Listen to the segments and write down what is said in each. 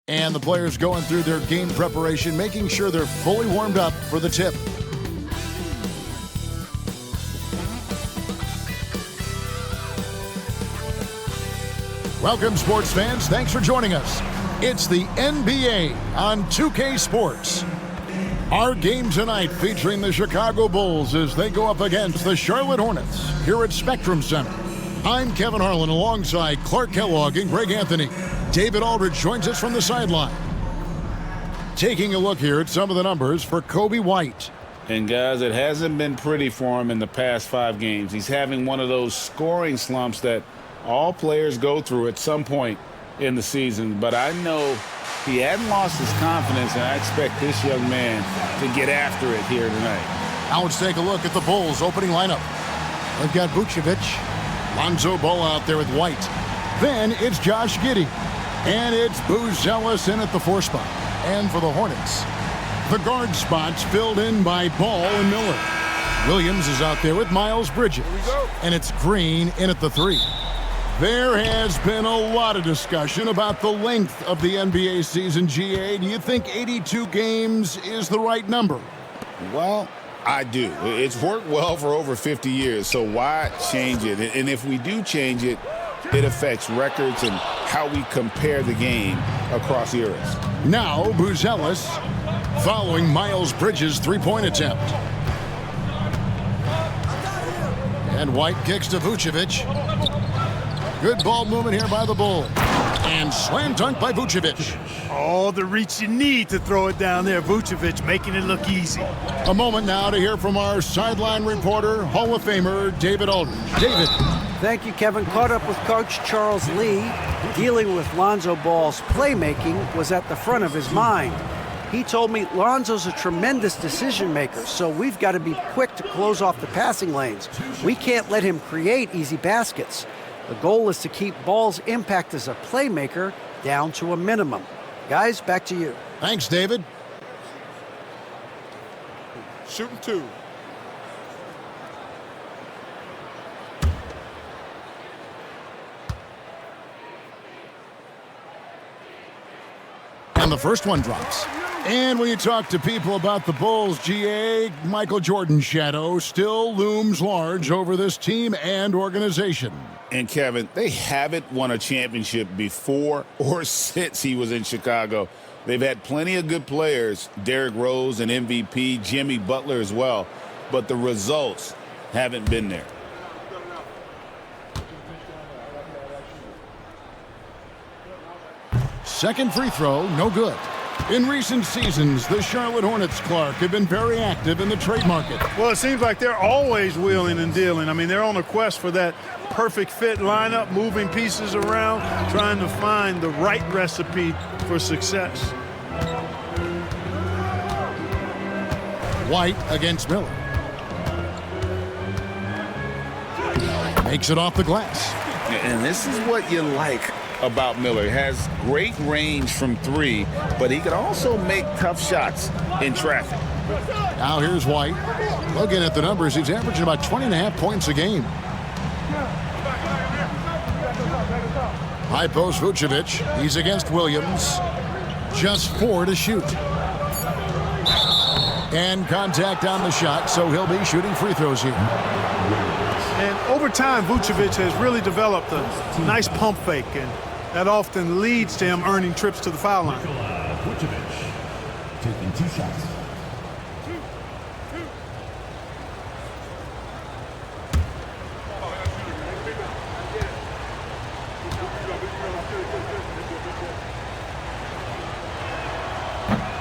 And the players going through their game preparation, making sure they're fully warmed up for the tip. Welcome, sports fans. Thanks for joining us. It's the NBA on 2K Sports. Our game tonight featuring the Chicago Bulls as they go up against the Charlotte Hornets here at Spectrum Center. I'm Kevin Harlan alongside Clark Kellogg and Greg Anthony. David Aldridge joins us from the sideline. Taking a look here at some of the numbers for Coby White. And guys, it hasn't been pretty for him in the past 5 games. He's having one of those scoring slumps that all players go through at some point in the season. But I know he hadn't lost his confidence, and I expect this young man to get after it here tonight. Now let's take a look at the Bulls' opening lineup. They've got Vucevic, Lonzo Ball out there with White. Then it's Josh Giddey. And it's Buzelis in at the 4 spot. And for the Hornets, the guard spots filled in by Ball and Miller. Williams is out there with Miles Bridges. And it's Green in at the 3. There has been a lot of discussion about the length of the NBA season, GA. Do you think 82 games is the right number? Well, I do. It's worked well for over 50 years, so why change it? And if we do change it, it affects records and how we compare the game across eras. Now, Buzelis following Miles Bridges' 3-point attempt. And White kicks to Vucevic. Good ball movement here by the Bulls. And slam dunk by Vucevic. All the reach you need to throw it down there. Vucevic making it look easy. A moment now to hear from our sideline reporter, Hall of Famer David Aldridge. David. Thank you, Kevin. Caught up with Coach Charles Lee. Dealing with Lonzo Ball's playmaking was at the front of his mind. He told me Lonzo's a tremendous decision maker, so we've got to be quick to close off the passing lanes. We can't let him create easy baskets. The goal is to keep Ball's impact as a playmaker down to a minimum. Guys, back to you. Thanks, David. Shooting 2. And the first one drops. And when you talk to people about the Bulls, GA, Michael Jordan's shadow still looms large over this team and organization. And Kevin, they haven't won a championship before or since he was in Chicago. They've had plenty of good players, Derrick Rose, an MVP, Jimmy Butler as well, but the results haven't been there. Second free throw, no good. In recent seasons, the Charlotte Hornets, Clark, have been very active in the trade market. Well, it seems like they're always wheeling and dealing. I mean, they're on a quest for that perfect fit lineup, moving pieces around, trying to find the right recipe for success. White against Miller. Makes it off the glass. And this is what you like about Miller. He has great range from 3, but he can also make tough shots in traffic. Now here's White. Looking at the numbers, he's averaging about 20.5 points a game. High post Vucevic. He's against Williams. Just 4 to shoot. And contact on the shot, so he'll be shooting free throws here. And over time, Vucevic has really developed a nice pump fake, and that often leads to him earning trips to the foul line. Vucevic taking 2 shots.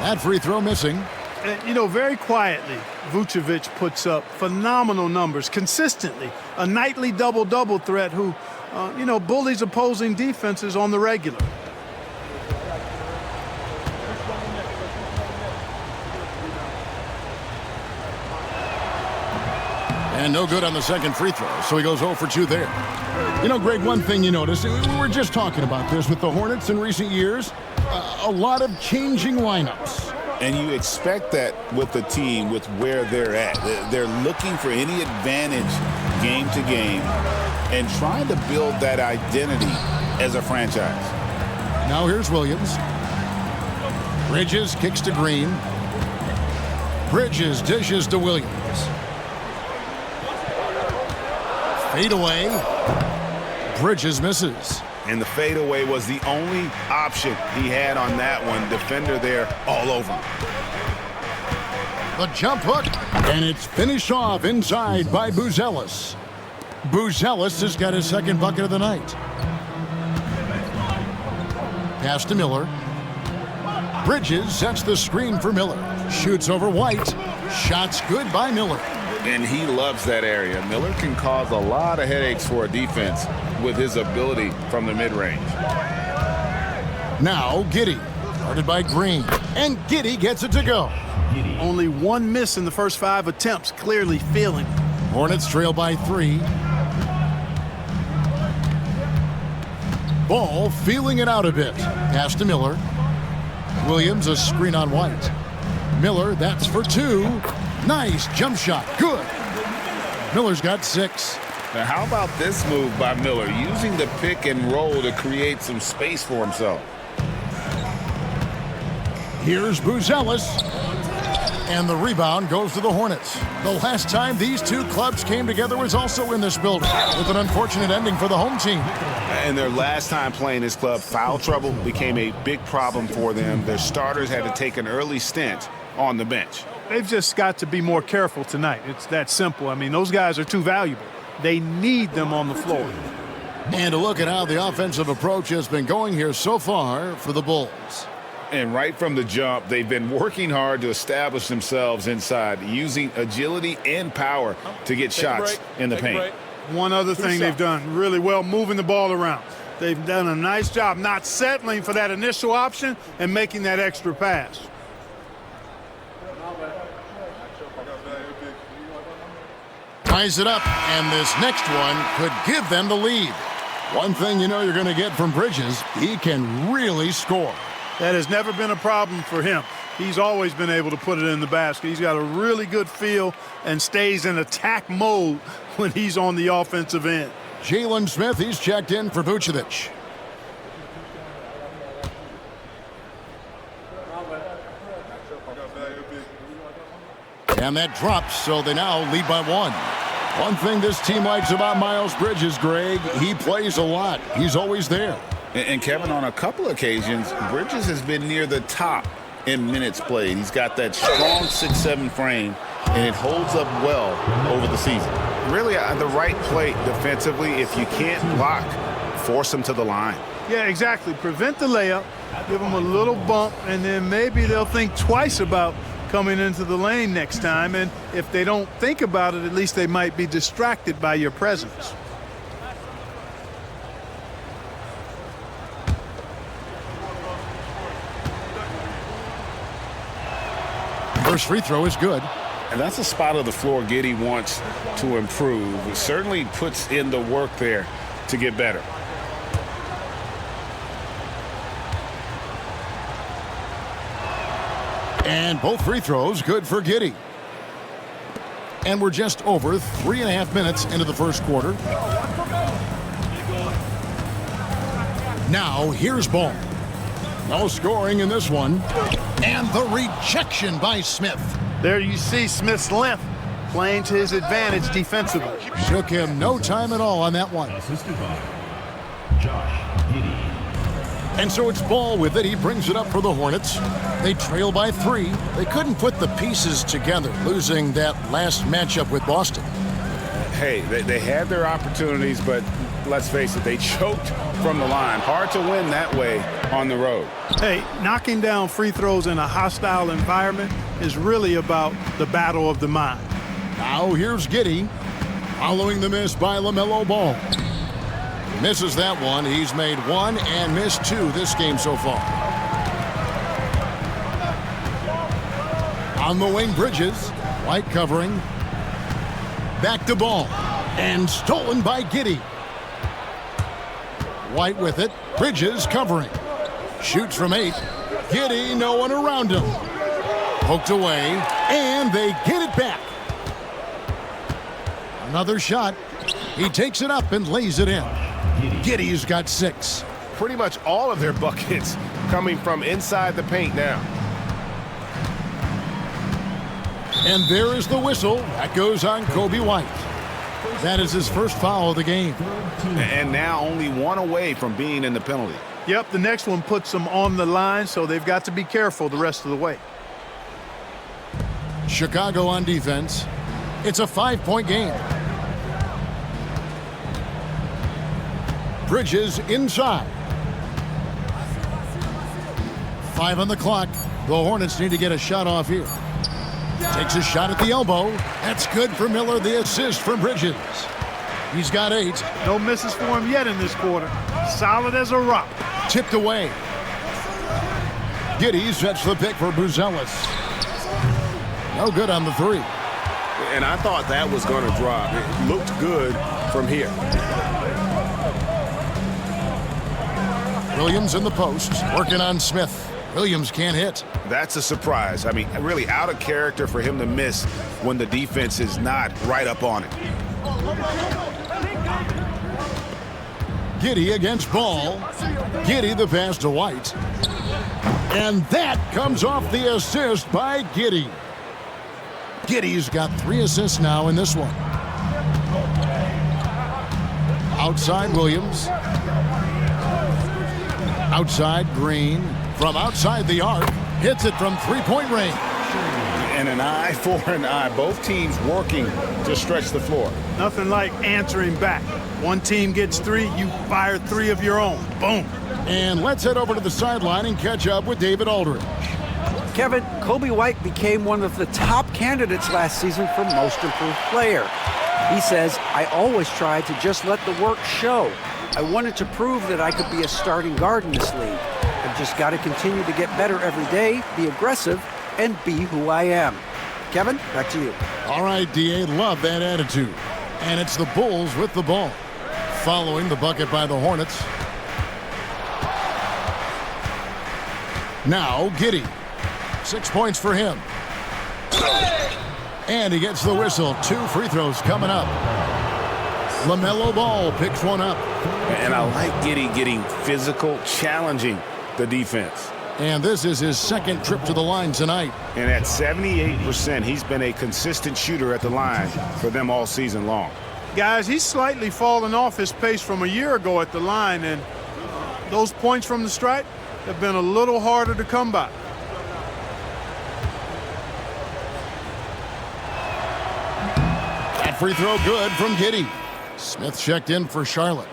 That free throw missing. And, you know, very quietly, Vucevic puts up phenomenal numbers consistently. A nightly double-double threat who, bullies opposing defenses on the regular. And no good on the second free throw, so he goes 0 for 2 there. You know, Greg, one thing you notice, we were just talking about this with the Hornets in recent years, a lot of changing lineups. And you expect that with the team, with where they're at. They're looking for any advantage game to game and trying to build that identity as a franchise. Now here's Williams. Bridges kicks to Green. Bridges dishes to Williams. Fade away. Bridges misses. And the fadeaway was the only option he had on that one. Defender there all over him. The jump hook, and it's finished off inside by Buzelis. Buzelis has got his second bucket of the night. Pass to Miller. Bridges sets the screen for Miller. Shoots over White. Shots good by Miller. And he loves that area. Miller can cause a lot of headaches for a defense with his ability from the mid-range. Now Giddey, guarded by Green, and Giddey gets it to go. Only one miss in the first 5 attempts, clearly feeling it. Hornets trail by 3. Ball feeling it out a bit. Pass to Miller. Williams a screen on White. Miller, that's for 2. Nice jump shot. Good. Miller's got 6. Now, how about this move by Miller, using the pick and roll to create some space for himself? Here's Buzelis. And the rebound goes to the Hornets. The last time these two clubs came together was also in this building, with an unfortunate ending for the home team. And their last time playing this club, foul trouble became a big problem for them. Their starters had to take an early stint on the bench. They've just got to be more careful tonight. It's that simple. I mean, those guys are too valuable. They need them on the floor. And a look at how the offensive approach has been going here so far for the Bulls. And right from the jump, they've been working hard to establish themselves inside, using agility and power to get shots in the paint. One other thing they've done really well, moving the ball around. They've done a nice job not settling for that initial option and making that extra pass. Ties it up, and this next one could give them the lead. One thing you know you're going to get from Bridges, he can really score. That has never been a problem for him. He's always been able to put it in the basket. He's got a really good feel and stays in attack mode when he's on the offensive end. Jalen Smith, he's checked in for Vucevic. And that drops, so they now lead by 1. One thing this team likes about Miles Bridges, Greg, he plays a lot. He's always there. And Kevin, on a couple occasions, Bridges has been near the top in minutes played. He's got that strong 6'7" frame, and it holds up well over the season. Really, the right play defensively, if you can't block, force him to the line. Yeah, exactly. Prevent the layup, give them a little bump, and then maybe they'll think twice about coming into the lane next time. And if they don't think about it, at least they might be distracted by your presence. First free throw is good. And that's a spot of the floor Giddey wants to improve. It certainly puts in the work there to get better. And both free throws good for Giddey. And we're just over 3.5 minutes into the first quarter. Now here's Ball. No scoring in this one. And the rejection by Smith. There you see Smith's length playing to his advantage defensively. Took him no time at all on that one. Assisted by Josh Giddey. And so it's Ball with it. He brings it up for the Hornets. They trail by 3. They couldn't put the pieces together, losing that last matchup with Boston. Hey, they had their opportunities, but let's face it, they choked from the line. Hard to win that way on the road. Hey, knocking down free throws in a hostile environment is really about the battle of the mind. Now here's Giddey, following the miss by LaMelo Ball. Misses that one. He's made 1 and missed 2 this game so far. On the wing, Bridges. White covering. Back to Ball. And stolen by Giddey. White with it. Bridges covering. Shoots from 8. Giddey, no one around him. Poked away. And they get it back. Another shot. He takes it up and lays it in. Giddey's got 6. Pretty much all of their buckets coming from inside the paint now. And there is the whistle. That goes on Kobe White. That is his first foul of the game. And now only one away from being in the penalty. Yep, the next one puts them on the line, so they've got to be careful the rest of the way. Chicago on defense. It's a 5-point game. Bridges inside. 5 on the clock. The Hornets need to get a shot off here. Takes a shot at the elbow. That's good for Miller. The assist from Bridges. He's got 8. No misses for him yet in this quarter. Solid as a rock. Tipped away. Giddey sets the pick for Buzelis. No good on the 3. And I thought that was going to drop. It looked good from here. Williams in the post, working on Smith. Williams can't hit. That's a surprise. I mean, really out of character for him to miss when the defense is not right up on it. Giddey against Ball. Giddey the pass to White. And that comes off the assist by Giddey. Giddey's got 3 assists now in this one. Outside Williams. Outside Green. From outside the arc. Hits it from 3-point range. And an eye for an eye. Both teams working to stretch the floor. Nothing like answering back. One team gets 3, you fire 3 of your own. Boom. And let's head over to the sideline and catch up with David Aldridge. Kevin, Kobe White became one of the top candidates last season for Most Improved Player. He says, I always try to just let the work show. I wanted to prove that I could be a starting guard in this league. I've just got to continue to get better every day, be aggressive, and be who I am. Kevin, back to you. All right, D.A., love that attitude. And it's the Bulls with the ball. Following the bucket by the Hornets. Now, Giddey. 6 points for him. And he gets the whistle. 2 free throws coming up. LaMelo Ball picks one up. And I like Giddey getting physical, challenging the defense. And this is his second trip to the line tonight. And at 78%, he's been a consistent shooter at the line for them all season long. Guys, he's slightly fallen off his pace from a year ago at the line, and those points from the stripe have been a little harder to come by. That free throw good from Giddey. Smith checked in for Charlotte.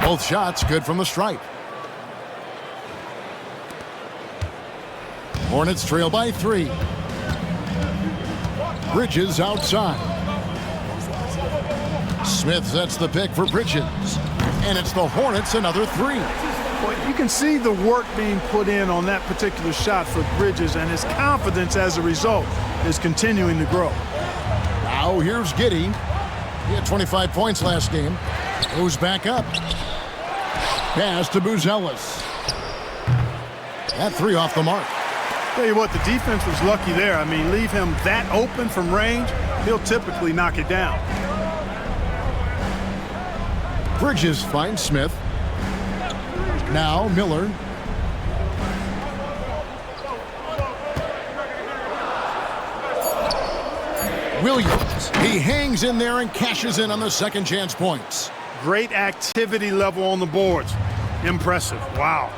Both shots good from the stripe. Hornets trail by 3. Bridges outside. Smith sets the pick for Bridges. And it's the Hornets another 3. Well, you can see the work being put in on that particular shot for Bridges, and his confidence as a result is continuing to grow. Now here's Giddey. He had 25 points last game. Goes back up. Pass to Buzelis. That 3 off the mark. Tell you what, the defense was lucky there. I mean, leave him that open from range, he'll typically knock it down. Bridges finds Smith. Now Miller. Williams. He hangs in there and cashes in on the second chance points. Great activity level on the boards. Impressive. Wow.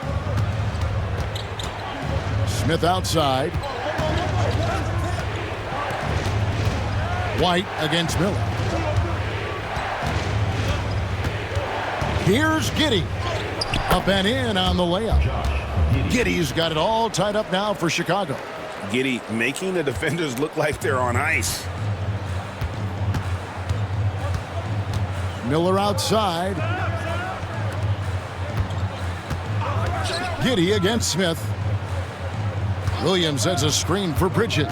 Smith outside. White against Miller. Here's Giddey. Up and in on the layup. Giddey's got it all tied up now for Chicago. Giddey making the defenders look like they're on ice. Miller outside. Giddey against Smith. Williams sets a screen for Bridges.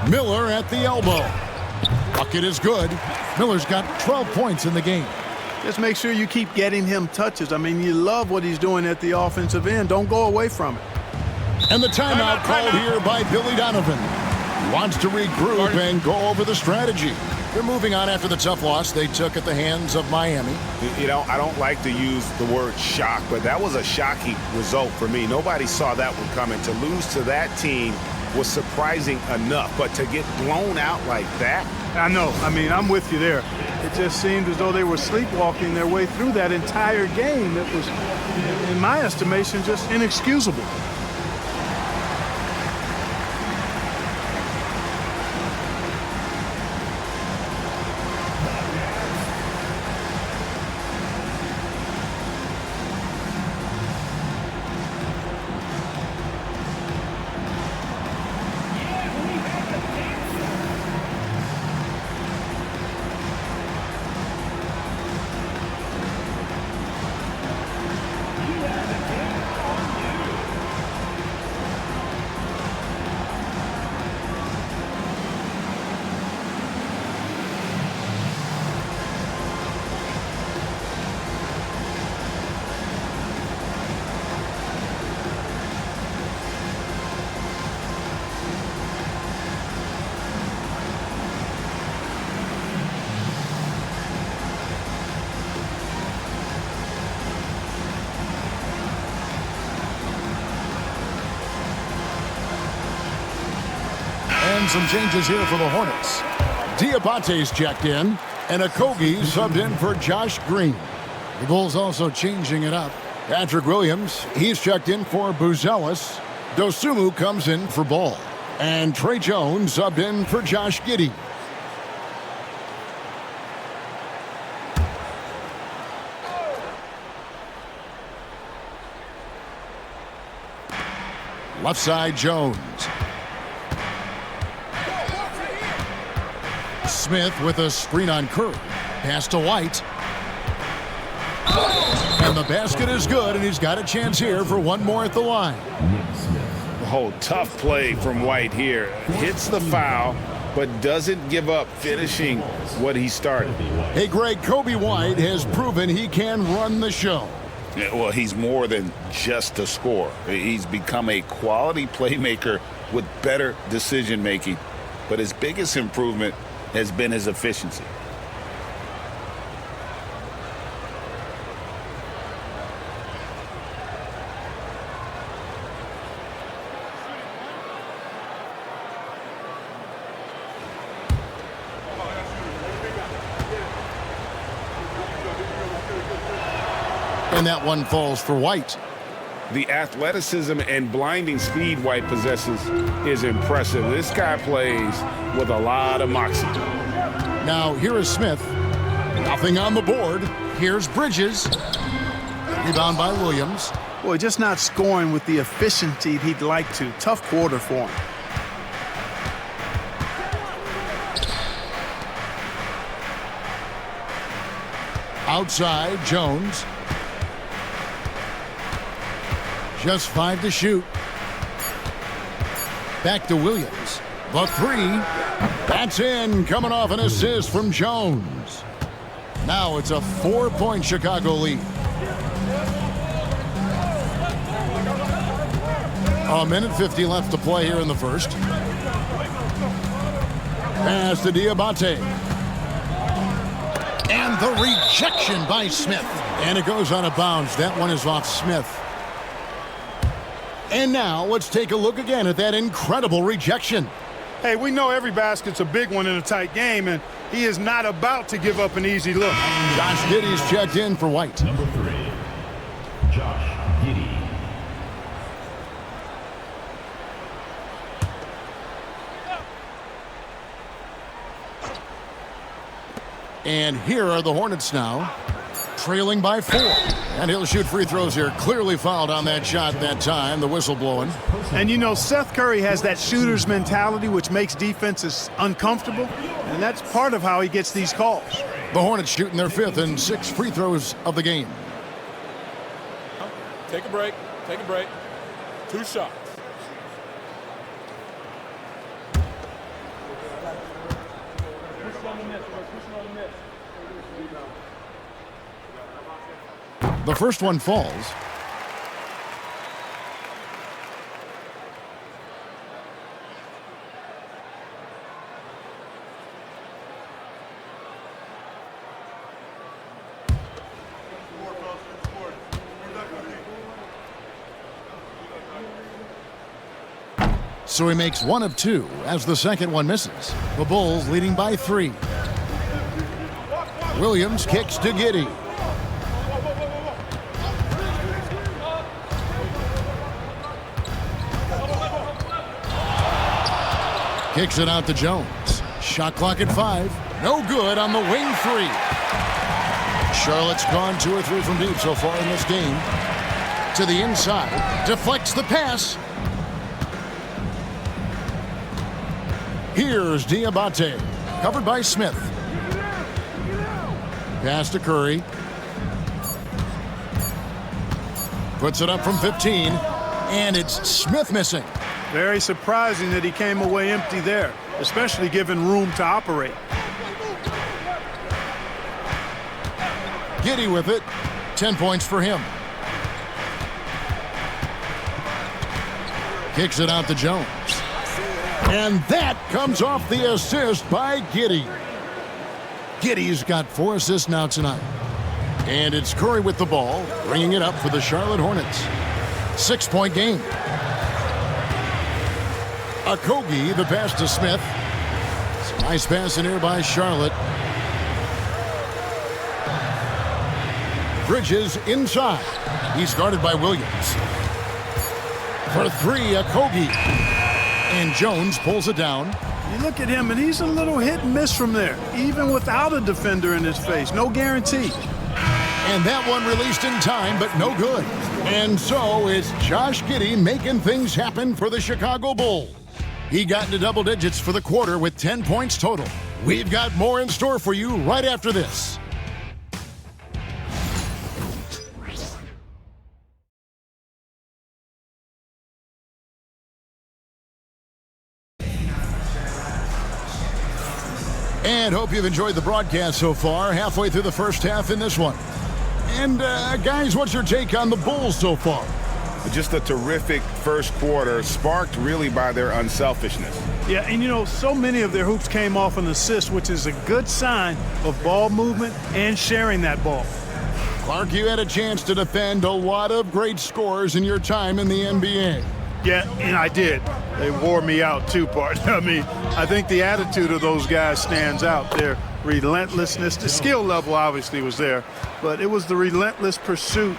Miller at the elbow. Bucket is good. Miller's got 12 points in the game. Just make sure you keep getting him touches. I mean, you love what he's doing at the offensive end. Don't go away from it. And the timeout called here by Billy Donovan. Wants to regroup and go over the strategy. They're moving on after the tough loss they took at the hands of Miami. You know, I don't like to use the word shock, but that was a shocking result for me. Nobody saw that one coming. To lose to that team was surprising enough, but to get blown out like that? I know. I mean, I'm with you there. It just seemed as though they were sleepwalking their way through that entire game. That was, in my estimation, just inexcusable. And some changes here for the Hornets. Diabate's checked in, and Okogie subbed in for Josh Green. The Bulls also changing it up. Patrick Williams, he's checked in for Buzelis. Dosumu comes in for Ball. And Trey Jones subbed in for Josh Giddey. Left side, Jones. Smith with a screen on Curry. Pass to White. And the basket is good, and he's got a chance here for one more at the line. Oh, tough play from White here. Hits the foul, but doesn't give up finishing what he started. Hey, Greg, Kobe White has proven he can run the show. Yeah, well, he's more than just a scorer. He's become a quality playmaker with better decision-making. But his biggest improvement has been his efficiency. And that one falls for White. The athleticism and blinding speed White possesses is impressive. This guy plays with a lot of moxie. Now, here is Smith. Nothing on the board. Here's Bridges. Rebound by Williams. Boy, just not scoring with the efficiency he'd like to. Tough quarter for him. Outside, Jones. Just 5 to shoot. Back to Williams. The three. That's in. Coming off an assist from Jones. Now it's a 4-point Chicago lead. A minute 50 left to play here in the first. Pass to Diabate. And the rejection by Smith. And it goes out of bounds. That one is off Smith. And now let's take a look again at that incredible rejection. Hey, we know every basket's a big one in a tight game, and he is not about to give up an easy look. Josh Giddey's checked in for White. Number 3, Josh Giddey. And here are the Hornets now, trailing by 4. And he'll shoot free throws here. Clearly fouled on that shot that time. The whistle blowing. And you know, Seth Curry has that shooter's mentality, which makes defenses uncomfortable, and that's part of how he gets these calls. The Hornets shooting their 5th and 6th free throws of the game. Take a break. Take a break. 2 shots. The first one falls. So he makes 1 of 2 as the second one misses. The Bulls leading by 3. Williams kicks to Giddey. Kicks it out to Jones. Shot clock at 5. No good on the wing 3. Charlotte's gone 2 or 3 from deep so far in this game. To the inside. Deflects the pass. Here's Diabate. Covered by Smith. Pass to Curry. Puts it up from 15. And it's Smith missing. Very surprising that he came away empty there, especially given room to operate. Giddey with it. 10 points for him. Kicks it out to Jones. And that comes off the assist by Giddey. Giddey's got 4 assists now tonight. And it's Curry with the ball, bringing it up for the Charlotte Hornets. 6-point game. Okogie, the pass to Smith. It's a nice pass in here by Charlotte. Bridges inside. He's guarded by Williams. For 3, Okogie. And Jones pulls it down. You look at him, and he's a little hit and miss from there, even without a defender in his face. No guarantee. And that one released in time, but no good. And so it's Josh Giddey making things happen for the Chicago Bulls. He got into double digits for the quarter with 10 points total. We've got more in store for you right after this. And hope you've enjoyed the broadcast so far. Halfway through the first half in this one. And guys, what's your take on the Bulls so far? Just a terrific first quarter, sparked really by their unselfishness. Yeah, and you know, so many of their hoops came off an assist, which is a good sign of ball movement and sharing that ball. Clark, you had a chance to defend a lot of great scores in your time in the NBA. Yeah, and I did. They wore me out too, partner. I mean, I think the attitude of those guys stands out. Their relentlessness, the skill level obviously was there, but it was the relentless pursuit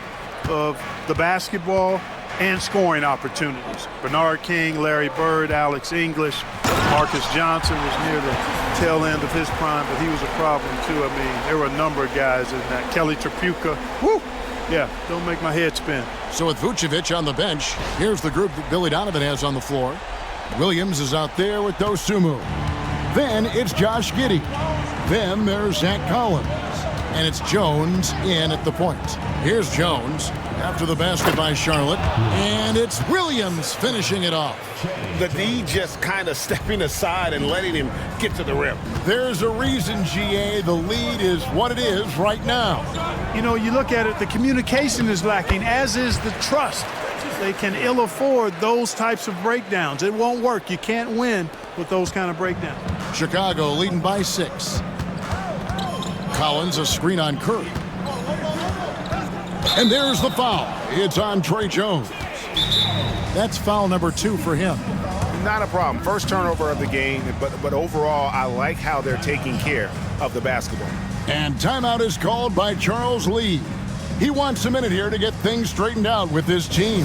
of the basketball and scoring opportunities. Bernard King, Larry Bird, Alex English, Marcus Johnson was near the tail end of his prime, but he was a problem too. I mean, there were a number of guys in that. Kelly Tripucka, whoo! Yeah, don't make my head spin. So with Vucevic on the bench, here's the group that Billy Donovan has on the floor. Williams is out there with Dosunmu. Then it's Josh Giddey. Then there's Zach Collins. And it's Jones in at the point. Here's Jones after the basket by Charlotte. And it's Williams finishing it off. The D just kind of stepping aside and letting him get to the rim. There's a reason, GA, the lead is what it is right now. You know, you look at it, the communication is lacking, as is the trust. They can ill afford those types of breakdowns. It won't work. You can't win with those kind of breakdowns. Chicago leading by 6. Collins, a screen on Curry. And there's the foul. It's on Trey Jones. That's foul number 2 for him. Not a problem. First turnover of the game, but overall, I like how they're taking care of the basketball. And timeout is called by Charles Lee. He wants a minute here to get things straightened out with his team.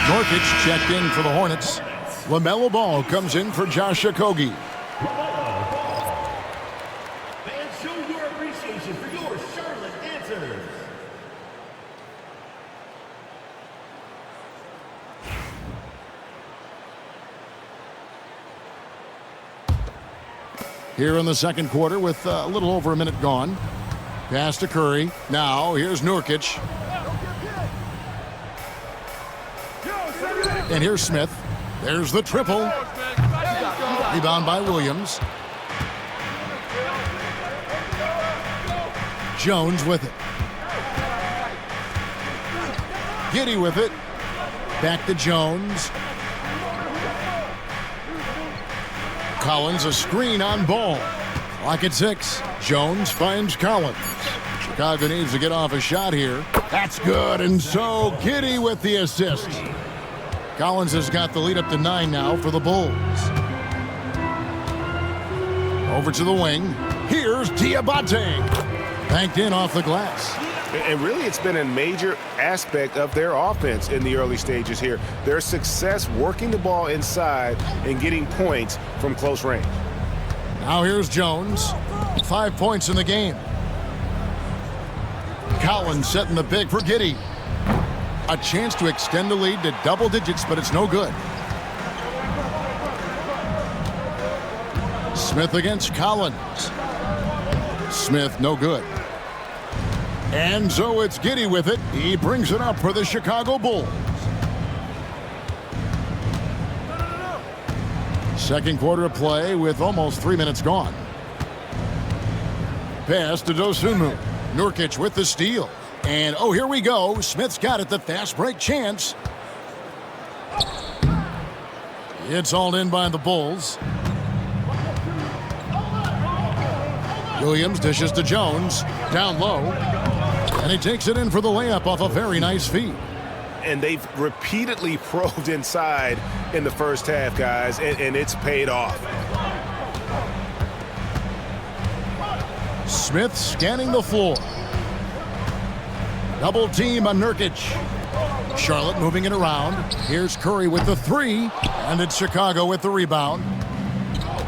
Nurkic checked in for the Hornets. LaMelo Ball comes in for Josh Okogie. Fans, show your appreciation for your Charlotte answers. Here in the second quarter with a little over a minute gone. Pass to Curry. Now here's Nurkic. And here's Smith. There's the triple. Rebound by Williams. Jones with it. Giddey with it. Back to Jones. Collins a screen on Ball. Clock at 6. Jones finds Collins. Chicago needs to get off a shot here. That's good, and so Giddey with the assist. Collins has got the lead up to 9 now for the Bulls. Over to the wing. Here's Diabate. Banked in off the glass. And really, it's been a major aspect of their offense in the early stages here. Their success working the ball inside and getting points from close range. Now here's Jones. 5 points in the game. Collins setting the big for Giddey. A chance to extend the lead to double digits, but it's no good. Smith against Collins. Smith no good. And so it's Giddey with it. He brings it up for the Chicago Bulls. Second quarter of play with almost 3 minutes gone. Pass to Dosunmu. Nurkic with the steal. And oh, here we go. Smith's got it. The fast break chance. It's hauled in by the Bulls. Williams dishes to Jones. Down low. And he takes it in for the layup off a very nice feed. And they've repeatedly probed inside in the first half, guys, and it's paid off. Smith scanning the floor. Double team on Nurkic. Charlotte moving it around. Here's Curry with the 3, and it's Chicago with the rebound.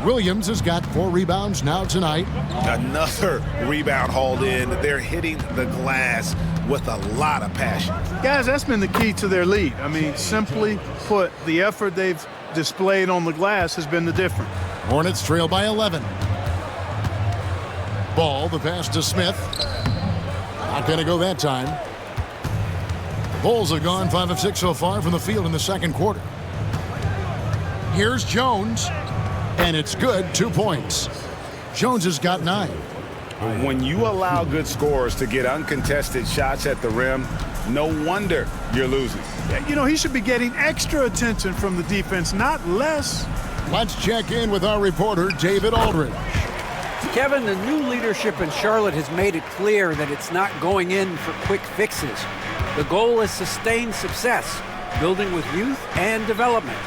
Williams has got 4 rebounds now tonight. Another rebound hauled in. They're hitting the glass with a lot of passion. Guys, that's been the key to their lead. I mean, simply put, the effort they've displayed on the glass has been the difference. Hornets trail by 11. Ball, the pass to Smith. Not going to go that time. Bulls have gone 5 of 6 so far from the field in the second quarter. Here's Jones. And it's good, 2 points. Jones has got 9. When you allow good scorers to get uncontested shots at the rim, no wonder you're losing. You know, he should be getting extra attention from the defense, not less. Let's check in with our reporter, David Aldridge. Kevin, the new leadership in Charlotte has made it clear that it's not going in for quick fixes. The goal is sustained success, building with youth and development.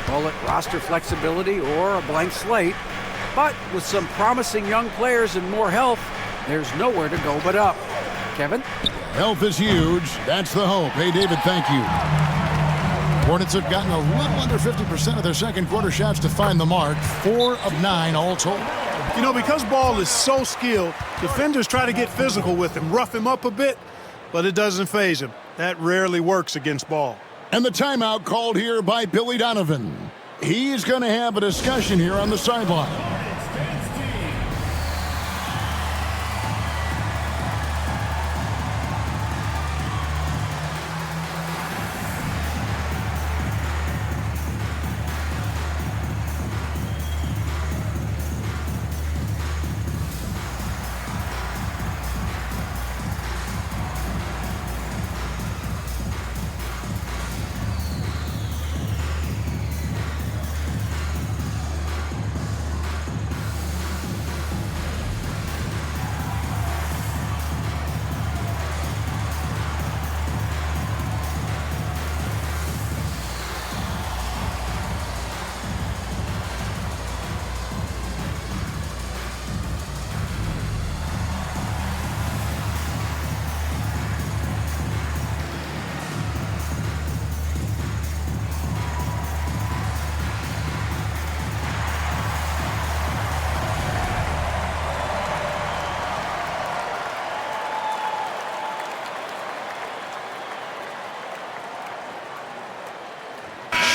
Call it roster flexibility or a blank slate. But with some promising young players and more health, there's nowhere to go but up. Kevin? Health is huge. That's the hope. Hey, David, thank you. Hornets have gotten a little under 50% of their second quarter shots to find the mark. 4 of 9 all told. You know, because Ball is so skilled, defenders try to get physical with him, rough him up a bit, but it doesn't faze him. That rarely works against Ball. And the timeout called here by Billy Donovan. He's going to have a discussion here on the sideline.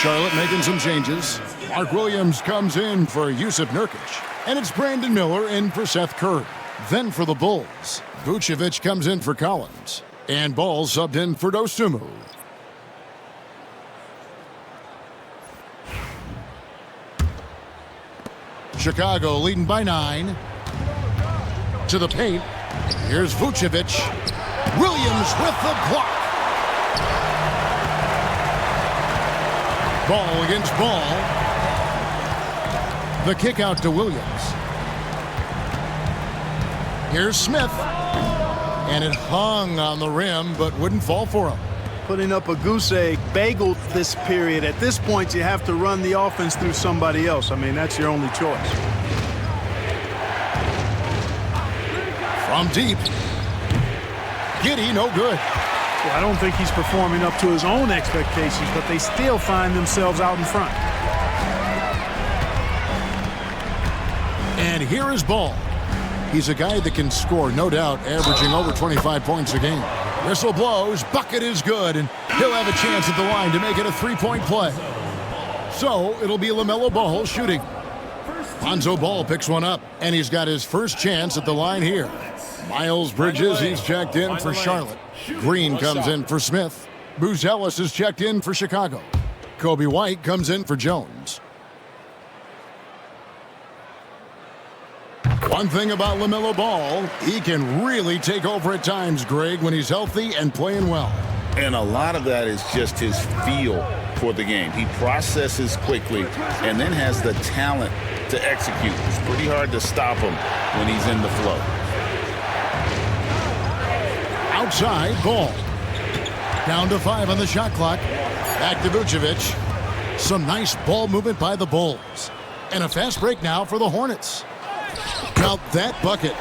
Charlotte making some changes. Mark Williams comes in for Yusuf Nurkic. And it's Brandon Miller in for Seth Curry. Then for the Bulls, Vucevic comes in for Collins. And Ball subbed in for Dosunmu. Chicago leading by 9. To the paint. Here's Vucevic. Williams with the block. Ball against Ball. The kick out to Williams. Here's Smith. And it hung on the rim, but wouldn't fall for him. Putting up a goose egg, bageled this period. At this point, you have to run the offense through somebody else. I mean, that's your only choice. From deep. Giddey, no good. Well, I don't think he's performing up to his own expectations, but they still find themselves out in front. And here is Ball. He's a guy that can score, no doubt, averaging over 25 points a game. Whistle blows, bucket is good, and he'll have a chance at the line to make it a three-point play. So it'll be LaMelo Ball shooting. Lonzo Ball picks one up, and he's got his first chance at the line here. Miles Bridges, he's checked in for Charlotte. Green comes in for Smith. Buzelis is checked in for Chicago. Kobe White comes in for Jones. One thing about LaMelo Ball, he can really take over at times, Greg, when he's healthy and playing well. And a lot of that is just his feel for the game. He processes quickly and then has the talent to execute. It's pretty hard to stop him when he's in the flow. Outside, Ball. Down to 5 on the shot clock. Back to Vucevic. Some nice ball movement by the Bulls. And a fast break now for the Hornets. Count that bucket.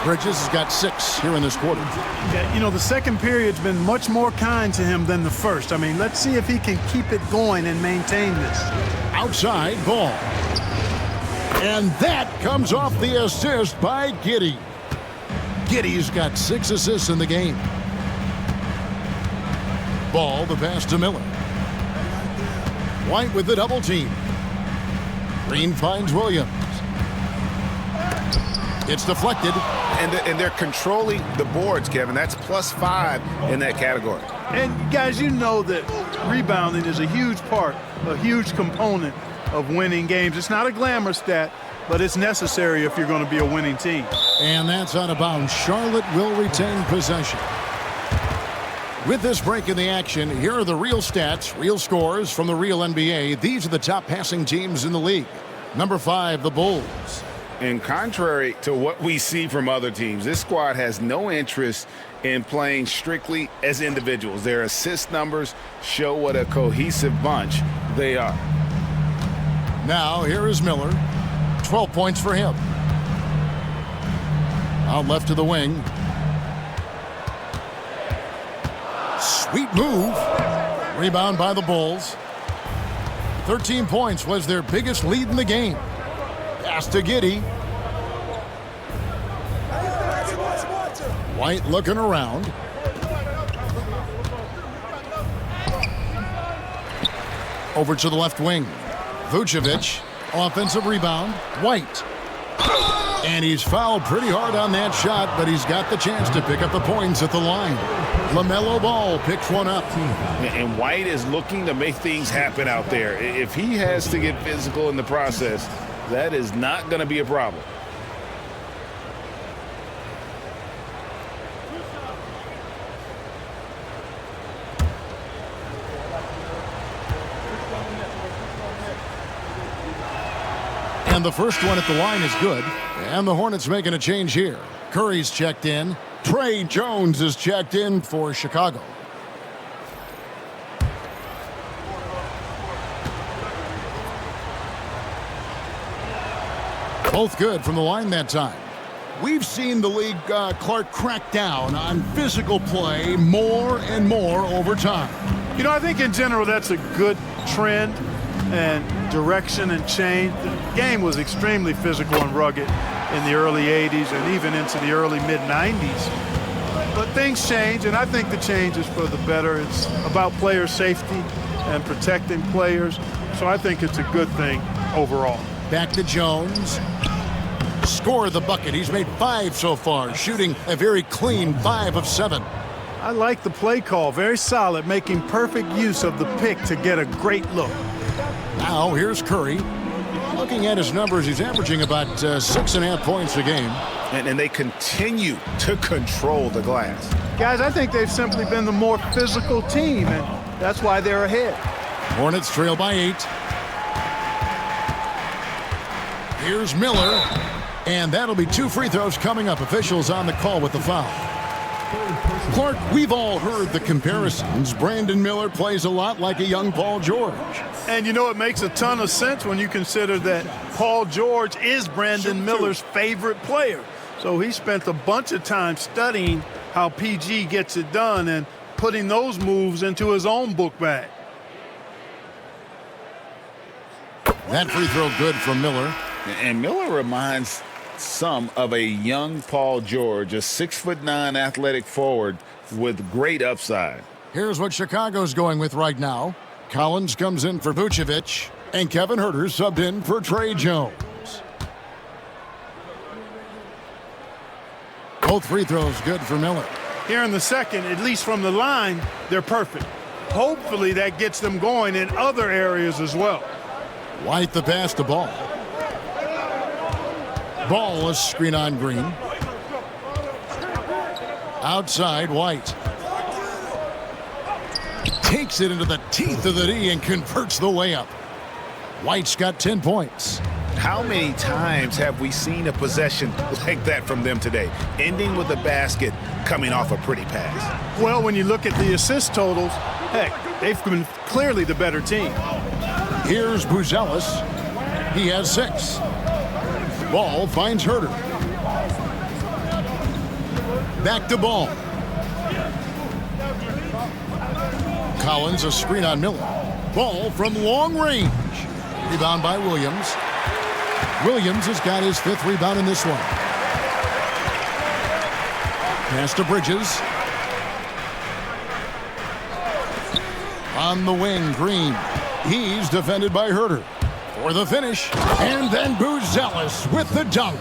Bridges has got 6 here in this quarter. Yeah, you know, the second period's been much more kind to him than the first. I mean, let's see if he can keep it going and maintain this. Outside, Ball. And that comes off the assist by Giddey. Giddey's got 6 assists in the game. Ball, the pass to Miller. White with the double team. Green finds Williams. It's deflected. And they're controlling the boards, Kevin. That's +5 in that category. And, guys, you know that rebounding is a huge part, a huge component of winning games. It's not a glamour stat, but it's necessary if you're going to be a winning team. And that's out of bounds. Charlotte will retain possession. With this break in the action, here are the real stats, real scores from the real NBA. These are the top passing teams in the league. Number 5, the Bulls. And contrary to what we see from other teams, this squad has no interest in playing strictly as individuals. Their assist numbers show what a cohesive bunch they are. Now, here is Miller. 12 points for him. Out left to the wing. Sweet move. Rebound by the Bulls. 13 points was their biggest lead in the game. Pass to Giddey. White looking around. Over to the left wing. Vucevic. Offensive rebound. White. And he's fouled pretty hard on that shot, but he's got the chance to pick up the points at the line. LaMelo Ball picks one up. And White is looking to make things happen out there. If he has to get physical in the process, that is not going to be a problem. And the first one at the line is good. And the Hornets making a change here. Curry's checked in. Trey Jones is checked in for Chicago. Both good from the line that time. We've seen the league, Clark, crack down on physical play more and more over time. You know, I think in general that's a good trend and direction and change. The game was extremely physical and rugged in the early 80s and even into the early mid-90s. But things change, and I think the change is for the better. It's about player safety, and protecting players. So I think it's a good thing overall. Back to Jones. Score the bucket. He's made 5 so far, shooting a very clean 5 of 7. I like the play call. Very solid, making perfect use of the pick to get a great look. Now here's Curry. Looking at his numbers, he's averaging about 6.5 points a game. And they continue to control the glass. Guys, I think they've simply been the more physical team, and that's why they're ahead. Hornets trail by 8. Here's Miller. And that'll be 2 free throws coming up. Officials on the call with the foul. Clark, we've all heard the comparisons. Brandon Miller plays a lot like a young Paul George. And you know, it makes a ton of sense when you consider that Paul George is Brandon Miller's favorite player. So he spent a bunch of time studying how PG gets it done and putting those moves into his own book bag. That free throw good from Miller. And Miller reminds some of a young Paul George, a 6'9" athletic forward with great upside. Here's what Chicago's going with right now. Collins comes in for Vucevic, and Kevin Huerter subbed in for Trey Jones. Both free throws good for Miller. Here in the second, at least from the line, they're perfect. Hopefully that gets them going in other areas as well. White the pass to Ball. Ball is screen on Green. Outside, White. Takes it into the teeth of the D and converts the layup. White's got 10 points. How many times have we seen a possession like that from them today, ending with a basket coming off a pretty pass? Well, when you look at the assist totals, heck, they've been clearly the better team. Here's Buzelis. He has 6. Ball finds Huerter. Back to Ball. Collins, a screen on Miller. Ball from long range. Rebound by Williams. Williams has got his 5th rebound in this one. Pass to Bridges. On the wing, Green. He's defended by Huerter. For the finish, and then Buzelis with the dunk.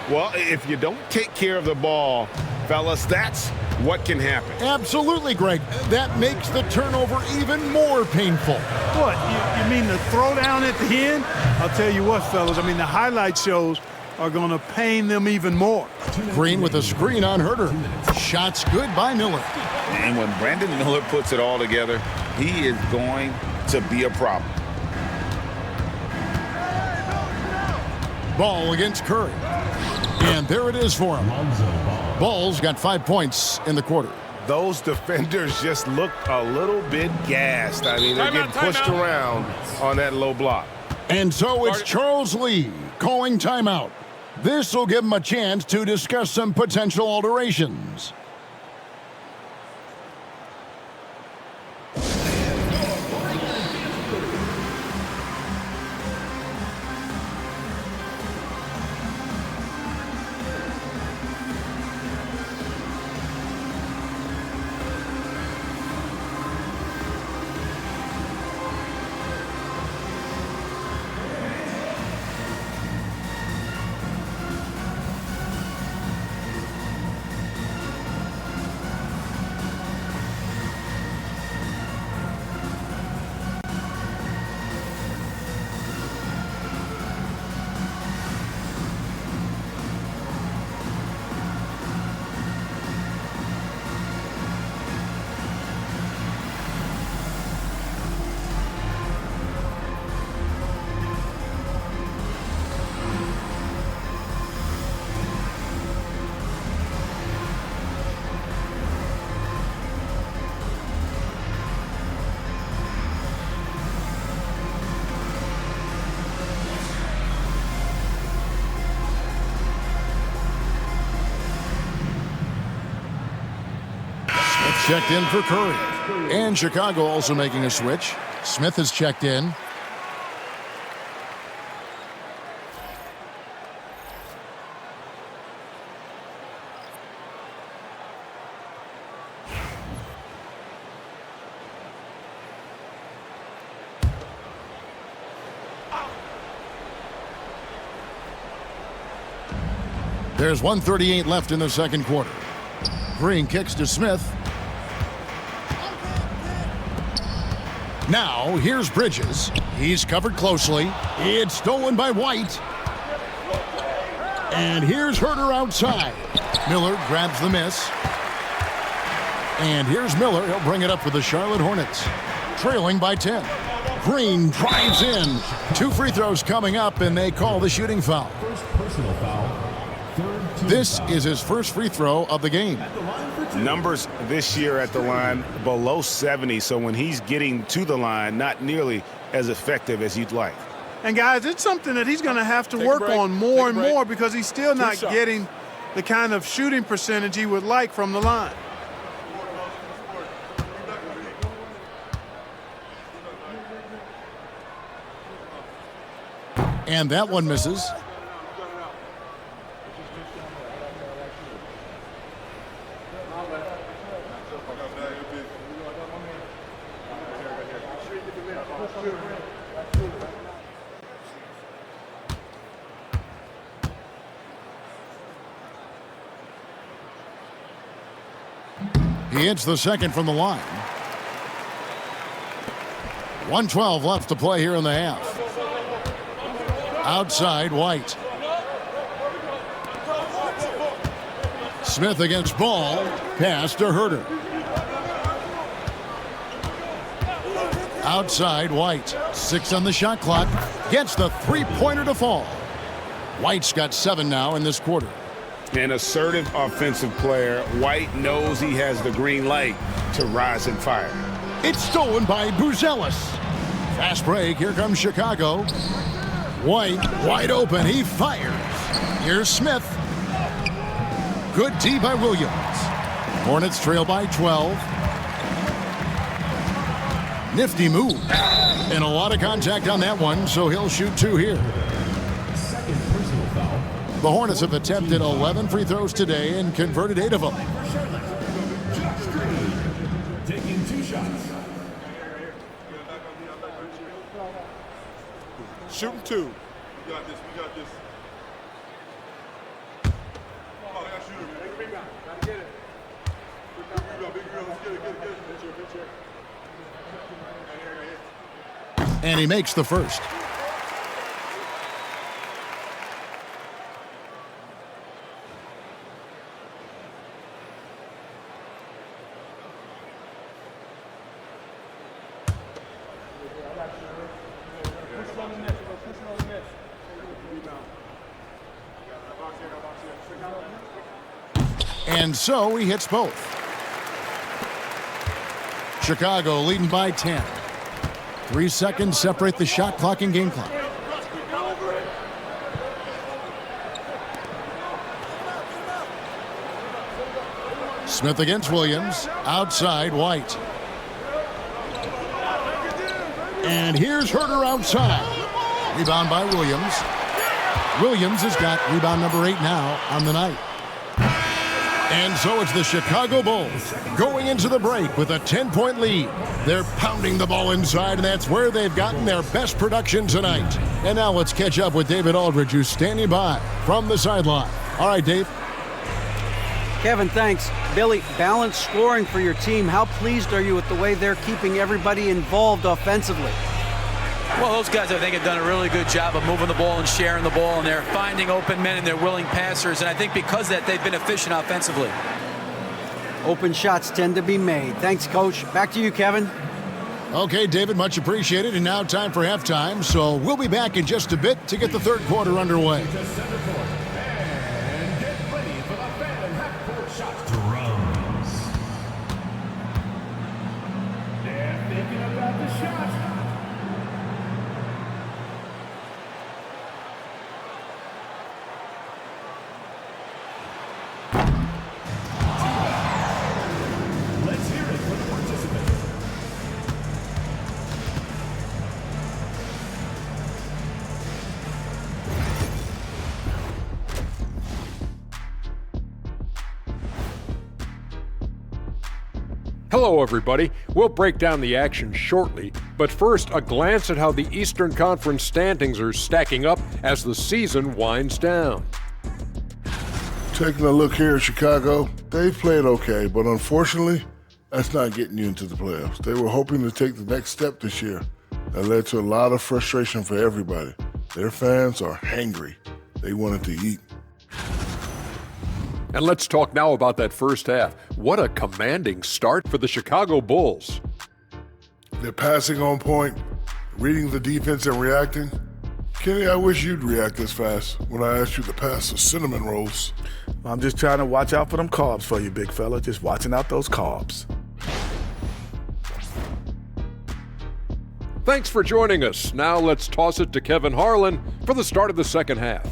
Well, if you don't take care of the ball, fellas, that's what can happen. Absolutely, Greg. That makes the turnover even more painful. What, you mean the throwdown at the end? I'll tell you what, fellas, I mean, the highlight shows are going to pain them even more. Green with a screen on Huerter. Shots good by Miller. And when Brandon Miller puts it all together, he is going to be a problem. Ball against Curry. And there it is for him. Ball's got 5 points in the quarter. Those defenders just look a little bit gassed. I mean, they're getting pushed around on that low block. And so it's Charles Lee calling timeout. This will give him a chance to discuss some potential alterations. Checked in for Curry. And Chicago also making a switch. Smith has checked in. There's 1:38 left in the second quarter. Green kicks to Smith. Now, here's Bridges. He's covered closely. It's stolen by White. And here's Herter outside. Miller grabs the miss. And here's Miller. He'll bring it up for the Charlotte Hornets. Trailing by 10. Green drives in. 2 free throws coming up, and they call the shooting foul. First personal foul. This is his first free throw of the game. Numbers this year at the line below 70, so when he's getting to the line, not nearly as effective as you'd like. And guys, it's something that he's going to have to Take a work break. on more Take and a break. more because he's still not shots. getting the kind of shooting percentage he would like from the line. And that one misses. He hits the second from the line. 1:12 left to play here in the half. Outside, White. Smith against Ball. Pass to Herter. Outside, White. 6 on the shot clock. Gets the three-pointer to fall. White's got 7 now in this quarter. An assertive offensive player. White knows he has the green light to rise and fire. It's stolen by Buzelis. Fast break. Here comes Chicago. White wide open. He fires. Here's Smith. Good D by Williams. Hornets trail by 12. Nifty move. And a lot of contact on that one, so he'll shoot 2 here. Second personal foul. The Hornets have attempted 11 free throws today and converted 8 of them. For Charlotte, Josh Green taking 2 shots. Shooting 2. We got this. We got this. Oh, I got shooter, man. Big rebound. Gotta get it. Big rebound. Big rebound. Let's get it. Get it. Get it. Good check. And he makes the first. And so he hits both. Chicago leading by 10. 3 seconds separate the shot clock and game clock. Smith against Williams. Outside, White. And here's Herter outside. Rebound by Williams. Williams has got rebound number 8 now on the night. And so it's the Chicago Bulls going into the break with a 10-point lead. They're pounding the ball inside, and that's where they've gotten their best production tonight. And now let's catch up with David Aldridge, who's standing by from the sideline. All right, Dave. Kevin, thanks. Billy, balanced scoring for your team. How pleased are you with the way they're keeping everybody involved offensively? Well, those guys, I think, have done a really good job of moving the ball and sharing the ball, and they're finding open men and they're willing passers, and I think because of that, they've been efficient offensively. Open shots tend to be made. Thanks, Coach. Back to you, Kevin. Okay, David, much appreciated. And now time for halftime, so we'll be back in just a bit to get the third quarter underway. To center court. And get ready for the Phantom half-court shot. Drums. They're thinking about the shot. Let's hear it for the participants. Hello, everybody. We'll break down the action shortly, but first, a glance at how the Eastern Conference standings are stacking up as the season winds down. Taking a look here at Chicago, they've played okay, but unfortunately, that's not getting you into the playoffs. They were hoping to take the next step this year. That led to a lot of frustration for everybody. Their fans are hangry. They wanted to eat. And let's talk now about that first half. What a commanding start for the Chicago Bulls. They're passing on point, reading the defense and reacting. Kenny, I wish you'd react this fast when I asked you to pass the cinnamon rolls. I'm just trying to watch out for them carbs for you, big fella. Just watching out those carbs. Thanks for joining us. Now let's toss it to Kevin Harlan for the start of the second half.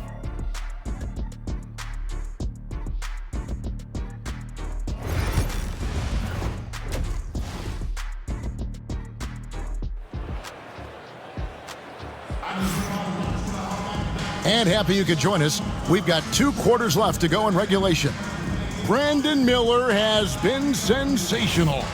And happy you could join us. We've got 2 quarters left to go in regulation. Brandon Miller has been sensational.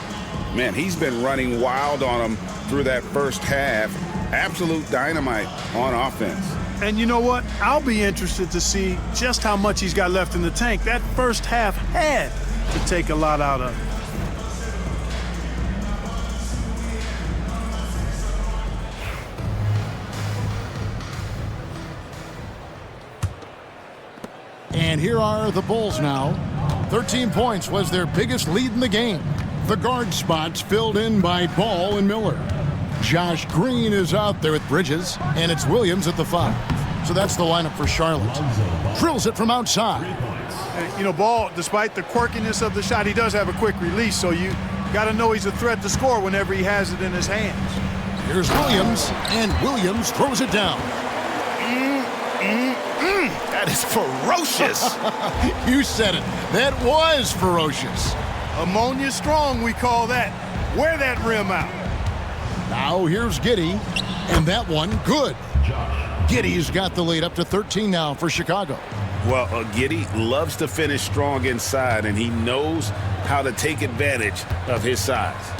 Man, he's been running wild on him through that first half. Absolute dynamite on offense. And you know what? I'll be interested to see just how much he's got left in the tank. That first half had to take a lot out of him. And here are the Bulls now. 13 points was their biggest lead in the game. The guard spots filled in by Ball and Miller. Josh Green is out there with Bridges, and it's Williams at the 5. So that's the lineup for Charlotte. Drills it from outside. You know, Ball, despite the quirkiness of the shot, he does have a quick release, so you got to know he's a threat to score whenever he has it in his hands. Here's Williams, and Williams throws it down. That is ferocious. You said it. That was ferocious. Ammonia strong, we call that. Wear that rim out. Now here's Giddey, and that one good. Giddey's got the lead up to 13 now for Chicago. Well, Giddey loves to finish strong inside, and he knows how to take advantage of his size.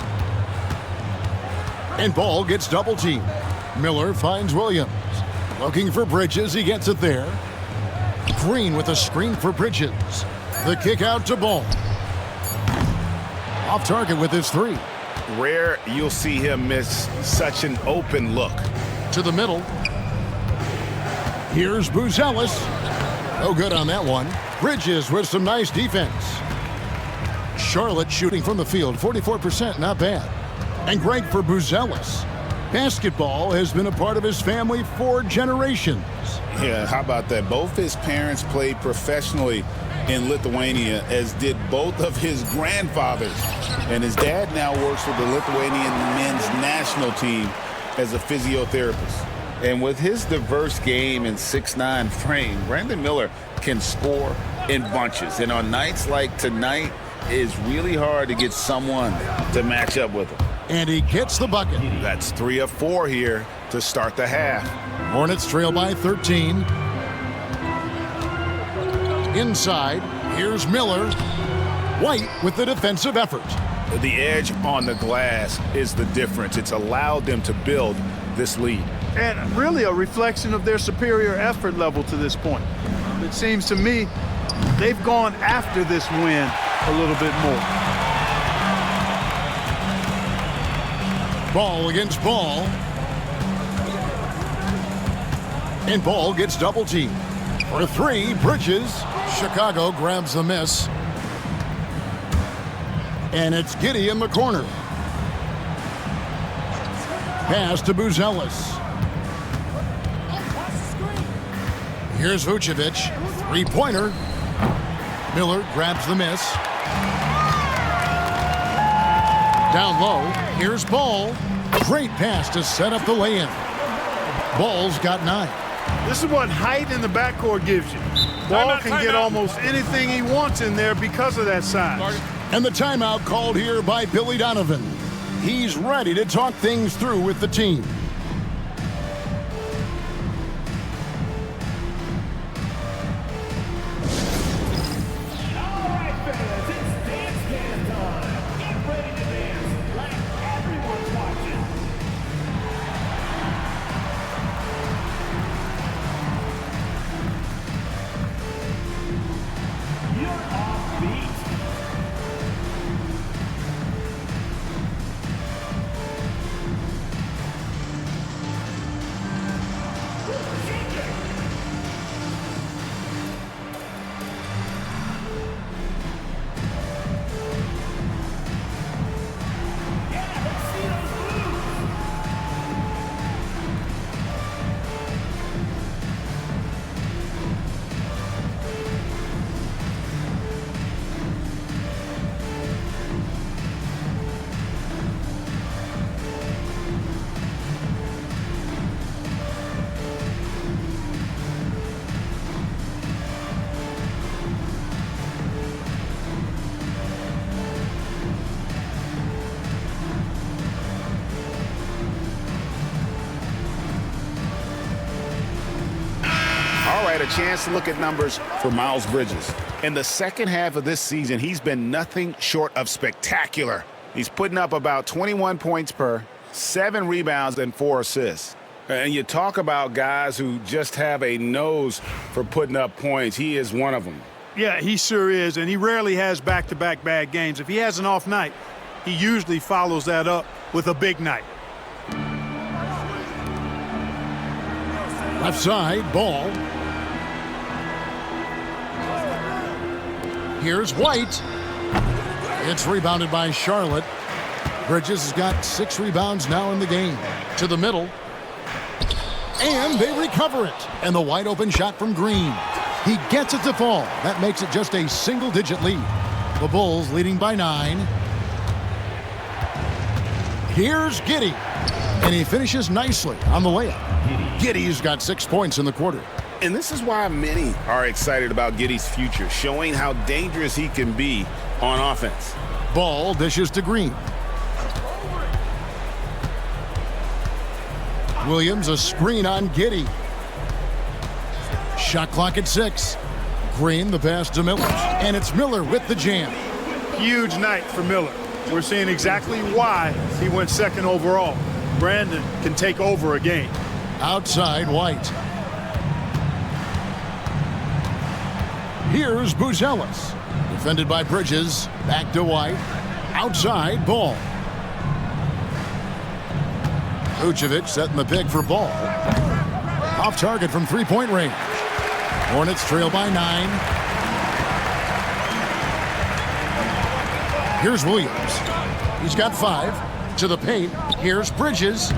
And Ball gets double teamed. Miller finds Williams. Looking for Bridges, he gets it there. Green with a screen for Bridges. The kick out to Ball. Off target with his 3. Rare you'll see him miss such an open look. To the middle. Here's Buzelis. No good on that one. Bridges with some nice defense. Charlotte shooting from the field, 44%, not bad. And Greg for Buzelis. Basketball has been a part of his family for generations. Yeah, how about that? Both his parents played professionally in Lithuania, as did both of his grandfathers. And his dad now works with the Lithuanian men's national team as a physiotherapist. And with his diverse game and 6'9" frame, Brandon Miller can score in bunches. And on nights like tonight, it's really hard to get someone to match up with him. And he gets the bucket. That's 3 of 4 here to start the half. Hornets trail by 13. Inside, here's Miller. White with the defensive effort. The edge on the glass is the difference. It's allowed them to build this lead. And really a reflection of their superior effort level to this point. It seems to me they've gone after this win a little bit more. Ball against Ball. And Ball gets double teamed. For 3, Bridges. Chicago grabs the miss. And it's Giddey in the corner. Pass to Buzelis. Here's Vucevic. 3-pointer. Miller grabs the miss. Down low, here's Ball. Great pass to set up the lay-in. Ball's got 9. This is what height in the backcourt gives you. Ball can get almost anything he wants in there because of that size. And the timeout called here by Billy Donovan. He's ready to talk things through with the team. All right, a chance to look at numbers for Miles Bridges. In the second half of this season, he's been nothing short of spectacular. He's putting up about 21 points per, 7 rebounds, and 4 assists. And you talk about guys who just have a nose for putting up points. He is one of them. Yeah, he sure is, and he rarely has back-to-back bad games. If he has an off night, he usually follows that up with a big night. Left side, Ball. Here's White. It's rebounded by Charlotte. Bridges has got 6 rebounds now in the game. To the middle. And they recover it. And the wide open shot from Green. He gets it to fall. That makes it just a single-digit lead. The Bulls leading by 9. Here's Giddey. And he finishes nicely on the layup. Giddey's got 6 points in the quarter. And this is why many are excited about Giddey's future, showing how dangerous he can be on offense. Ball dishes to Green. Williams a screen on Giddey. Shot clock at 6. Green the pass to Miller. And it's Miller with the jam. Huge night for Miller. We're seeing exactly why he went second overall. Brandon can take over a game. Outside White. Here's Buzelis. Defended by Bridges. Back to White. Outside Ball. Vucevic setting the pick for Ball. Off target from three-point range. Hornets trail by 9. Here's Williams. He's got 5. To the paint. Here's Bridges.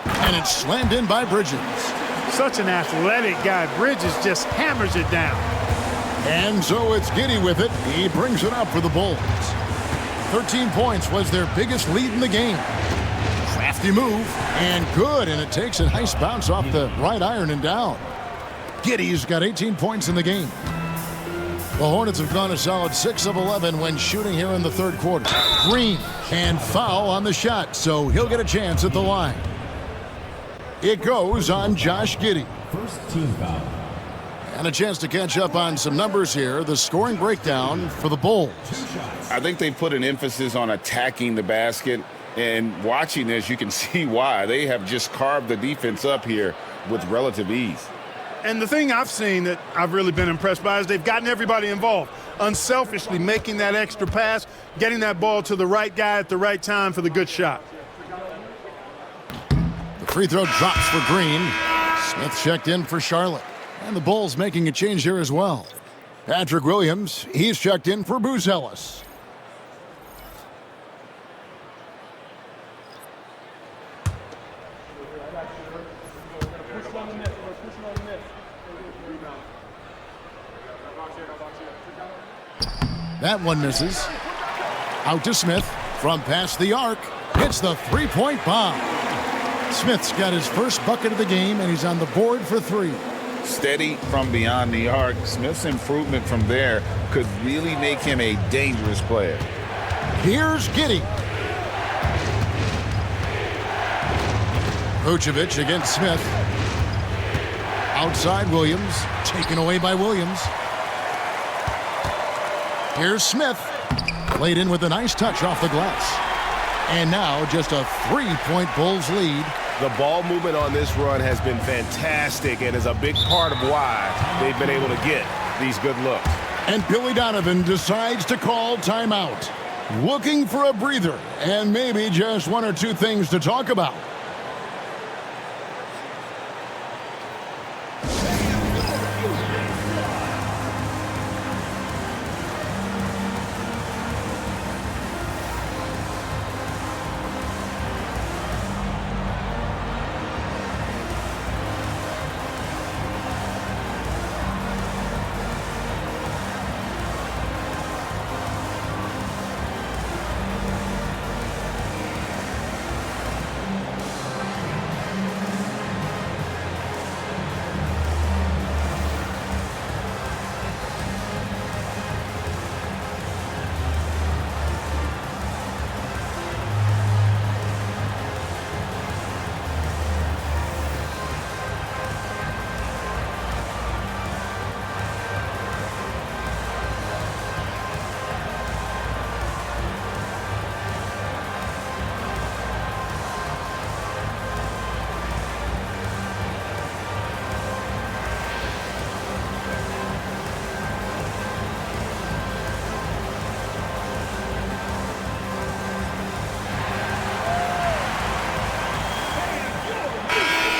And it's slammed in by Bridges. Such an athletic guy. Bridges just hammers it down. And so it's Giddey with it. He brings it up for the Bulls. 13 points was their biggest lead in the game. Crafty move, and good, and it takes a nice bounce off the right iron and down. Giddey's got 18 points in the game. The Hornets have gone a solid 6 of 11 when shooting here in the third quarter. Green, and foul on the shot, so he'll get a chance at the line. It goes on Josh Giddey. First team foul. And a chance to catch up on some numbers here. The scoring breakdown for the Bulls. I think they put an emphasis on attacking the basket, and watching this, you can see why. They have just carved the defense up here with relative ease. And the thing I've seen that I've really been impressed by is they've gotten everybody involved, unselfishly making that extra pass, getting that ball to the right guy at the right time for the good shot. The free throw drops for Green. Smith checked in for Charlotte. And the Bulls making a change here as well. Patrick Williams, he's checked in for Buzelis. That one misses. Out to Smith from past the arc. Hits the three-point bomb. Smith's got his first bucket of the game, and he's on the board for 3. Steady from beyond the arc. Smith's improvement from there could really make him a dangerous player. Here's Giddey. Vucevic against Smith. Outside Williams. Taken away by Williams. Here's Smith. Played in with a nice touch off the glass. And now just a 3-point Bulls lead. The ball movement on this run has been fantastic and is a big part of why they've been able to get these good looks. And Billy Donovan decides to call timeout. Looking for a breather and maybe just 1 or 2 things to talk about.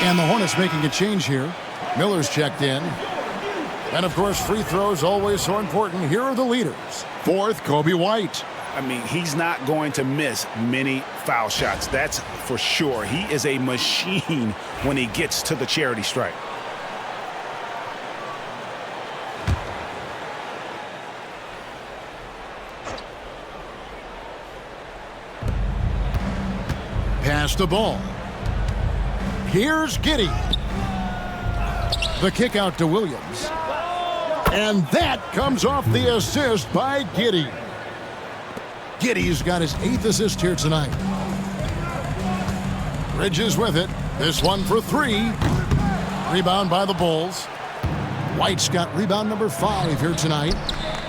And the Hornets making a change here. Miller's checked in. And, of course, free throws always so important. Here are the leaders. Fourth, Kobe White. I mean, he's not going to miss many foul shots. That's for sure. He is a machine when he gets to the charity stripe. Pass the ball. Here's Giddey. The kick out to Williams. And that comes off the assist by Giddey. Giddey's got his 8th assist here tonight. Bridges with it. This one for 3. Rebound by the Bulls. White's got rebound number 5 here tonight.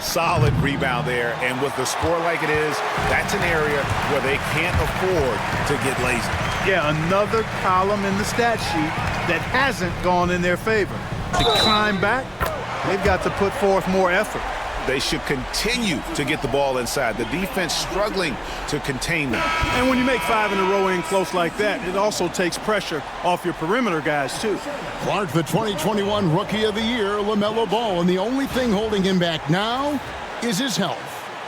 Solid rebound there, and with the score like it is, that's an area where they can't afford to get lazy. Yeah, another column in the stat sheet that hasn't gone in their favor. To climb back, they've got to put forth more effort. They should continue to get the ball inside. The defense struggling to contain them. And when you make 5 in a row in close like that, it also takes pressure off your perimeter guys, too. Clark, the 2021 Rookie of the Year, LaMelo Ball, and the only thing holding him back now is his health.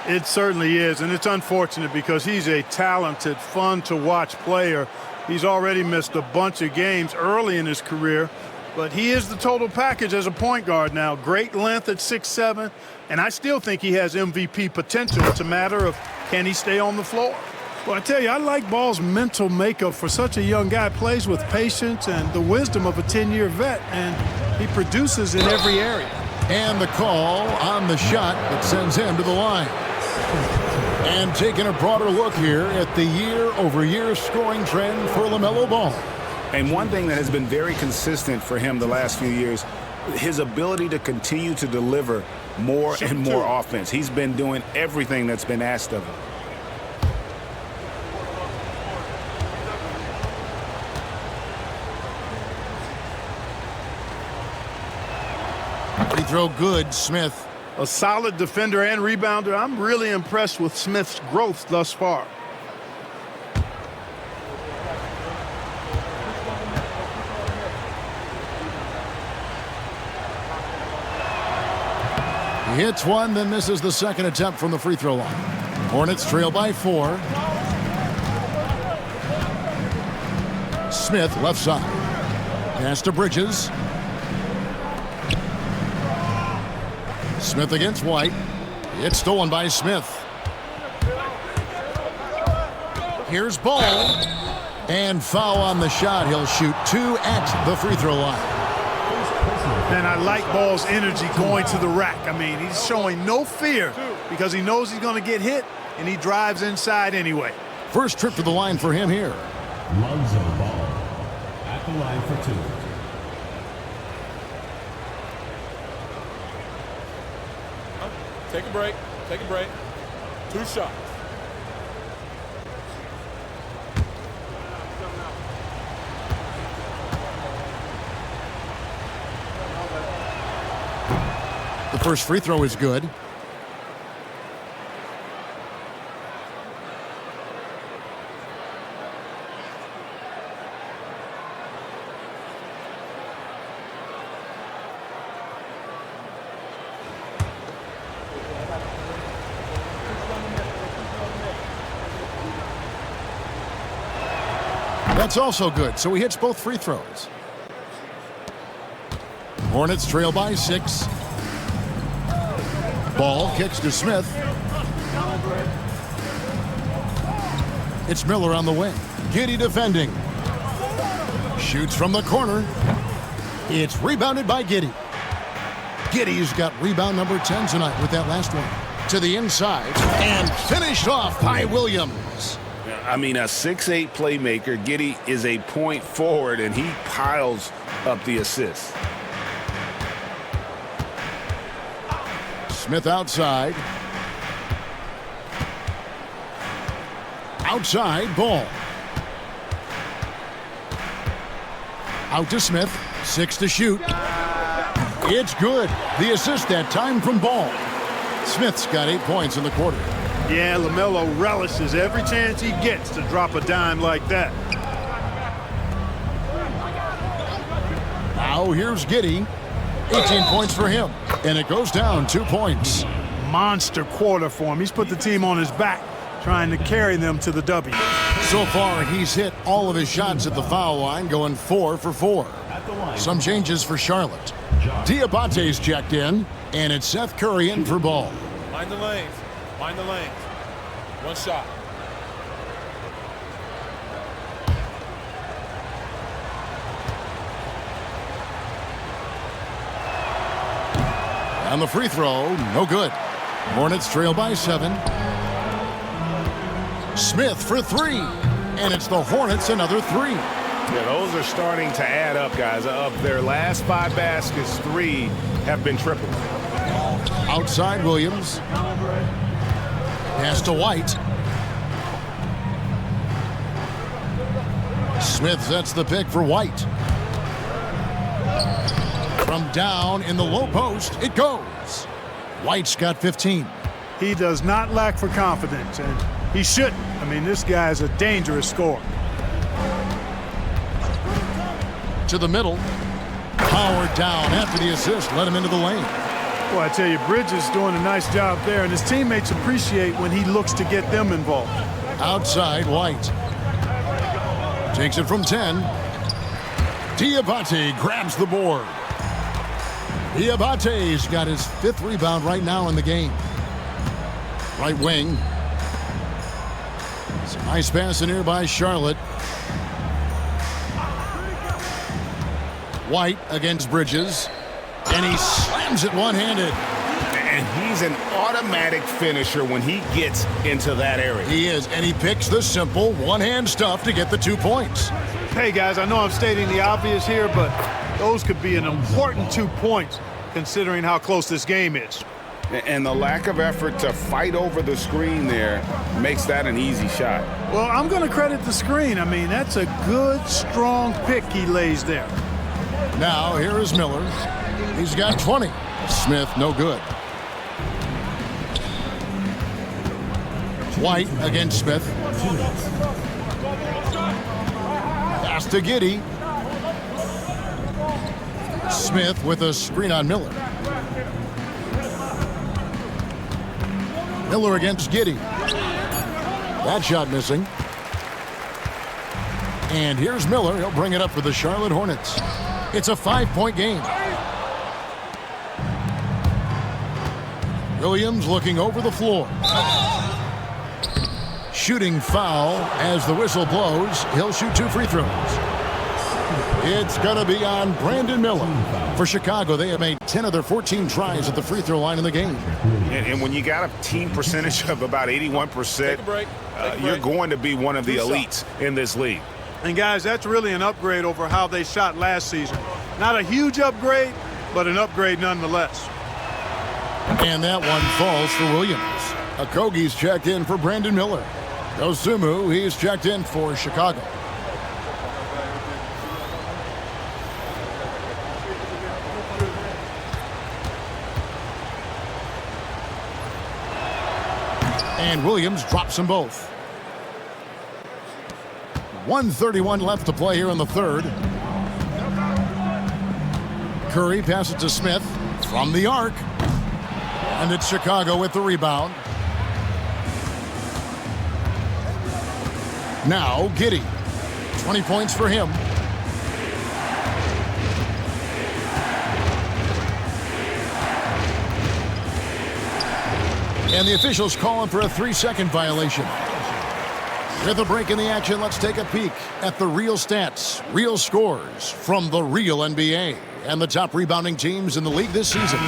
It certainly is, and it's unfortunate because he's a talented, fun-to-watch player. He's already missed a bunch of games early in his career, but he is the total package as a point guard now. Great length at 6'7", and I still think he has MVP potential. It's a matter of can he stay on the floor. Well, I tell you, I like Ball's mental makeup for such a young guy. Plays with patience and the wisdom of a 10-year vet, and he produces in every area. And the call on the shot that sends him to the line. And taking a broader look here at the year-over-year scoring trend for LaMelo Ball. And one thing that has been very consistent for him the last few years, his ability to continue to deliver more and more offense. He's been doing everything that's been asked of him. Free throw good, Smith. A solid defender and rebounder. I'm really impressed with Smith's growth thus far. He hits one, then misses the second attempt from the free throw line. Hornets trail by 4. Smith left side. Pass to Bridges. Smith against White. It's stolen by Smith. Here's Ball. And foul on the shot. He'll shoot 2 at the free throw line. And I like Ball's energy going to the rack. I mean, he's showing no fear because he knows he's going to get hit, and he drives inside anyway. First trip to the line for him here. Lonzo Ball at the line for 2. Take a break. Take a break. 2 shots. The first free throw is good. That's also good, so he hits both free throws. Hornets trail by 6. Ball kicks to Smith. It's Miller on the wing. Giddey defending. Shoots from the corner. It's rebounded by Giddey. Giddey's got rebound number 10 tonight with that last one. To the inside and finished off by Williams. I mean, a 6'8" playmaker. Giddey is a point forward, and he piles up the assists. Smith outside. Outside, Ball. Out to Smith. 6 to shoot. It's good. The assist that time from Ball. Smith's got 8 points in the quarter. Yeah, LaMelo relishes every chance he gets to drop a dime like that. Now here's Giddey. 18 points for him. And it goes down 2 points. Monster quarter for him. He's put the team on his back, trying to carry them to the W. So far, he's hit all of his shots at the foul line, going 4 for 4. Some changes for Charlotte. Diabate's checked in, and it's Seth Curry in for ball. Mind the lanes. Mind the lanes. One shot. On the free throw, no good. Hornets trail by 7. Smith for 3. And it's the Hornets another 3. Yeah, those are starting to add up, guys. Of their last 5 baskets, 3 have been tripled. Outside Williams. Pass to White. Smith sets the pick for White. From down in the low post, it goes. White's got 15. He does not lack for confidence, and he shouldn't. I mean, this guy's a dangerous scorer. To the middle. Howard down after the assist. Let him into the lane. Well, I tell you, Bridges doing a nice job there, and his teammates appreciate when he looks to get them involved. Outside, White. Takes it from 10. Diabate grabs the board. Diabate's got his 5th rebound right now in the game. Right wing. It's a nice pass in here by Charlotte. White against Bridges. And he slams it one-handed. And he's an automatic finisher when he gets into that area. He is, and he picks the simple one-hand stuff to get the 2 points. Hey, guys, I know I'm stating the obvious here, but those could be an important 2 points considering how close this game is. And the lack of effort to fight over the screen there makes that an easy shot. Well, I'm going to credit the screen. I mean, that's a good, strong pick he lays there. Now, here is Miller. He's got 20. Smith, no good. White against Smith. Pass to Giddey. Smith with a screen on Miller. Miller against Giddey. That shot missing. And here's Miller. He'll bring it up for the Charlotte Hornets. It's a 5-point game. Williams looking over the floor. Shooting foul as the whistle blows. He'll shoot 2 free throws. It's going to be on Brandon Miller. For Chicago, they have made 10 of their 14 tries at the free throw line in the game. And when you got a team percentage of about 81%, you're going to be one of the elites in this league. And, guys, that's really an upgrade over how they shot last season. Not a huge upgrade, but an upgrade nonetheless. And that one falls for Williams. Okogie's checked in for Brandon Miller. Dosumu, he's checked in for Chicago. And Williams drops them both. 1:31 left to play here in the third. Curry passes to Smith from the arc. And it's Chicago with the rebound. Now Giddey. 20 points for him. And the officials calling for a 3-second violation. With a break in the action, let's take a peek at the real stats, real scores from the real NBA. And the top rebounding teams in the league this season.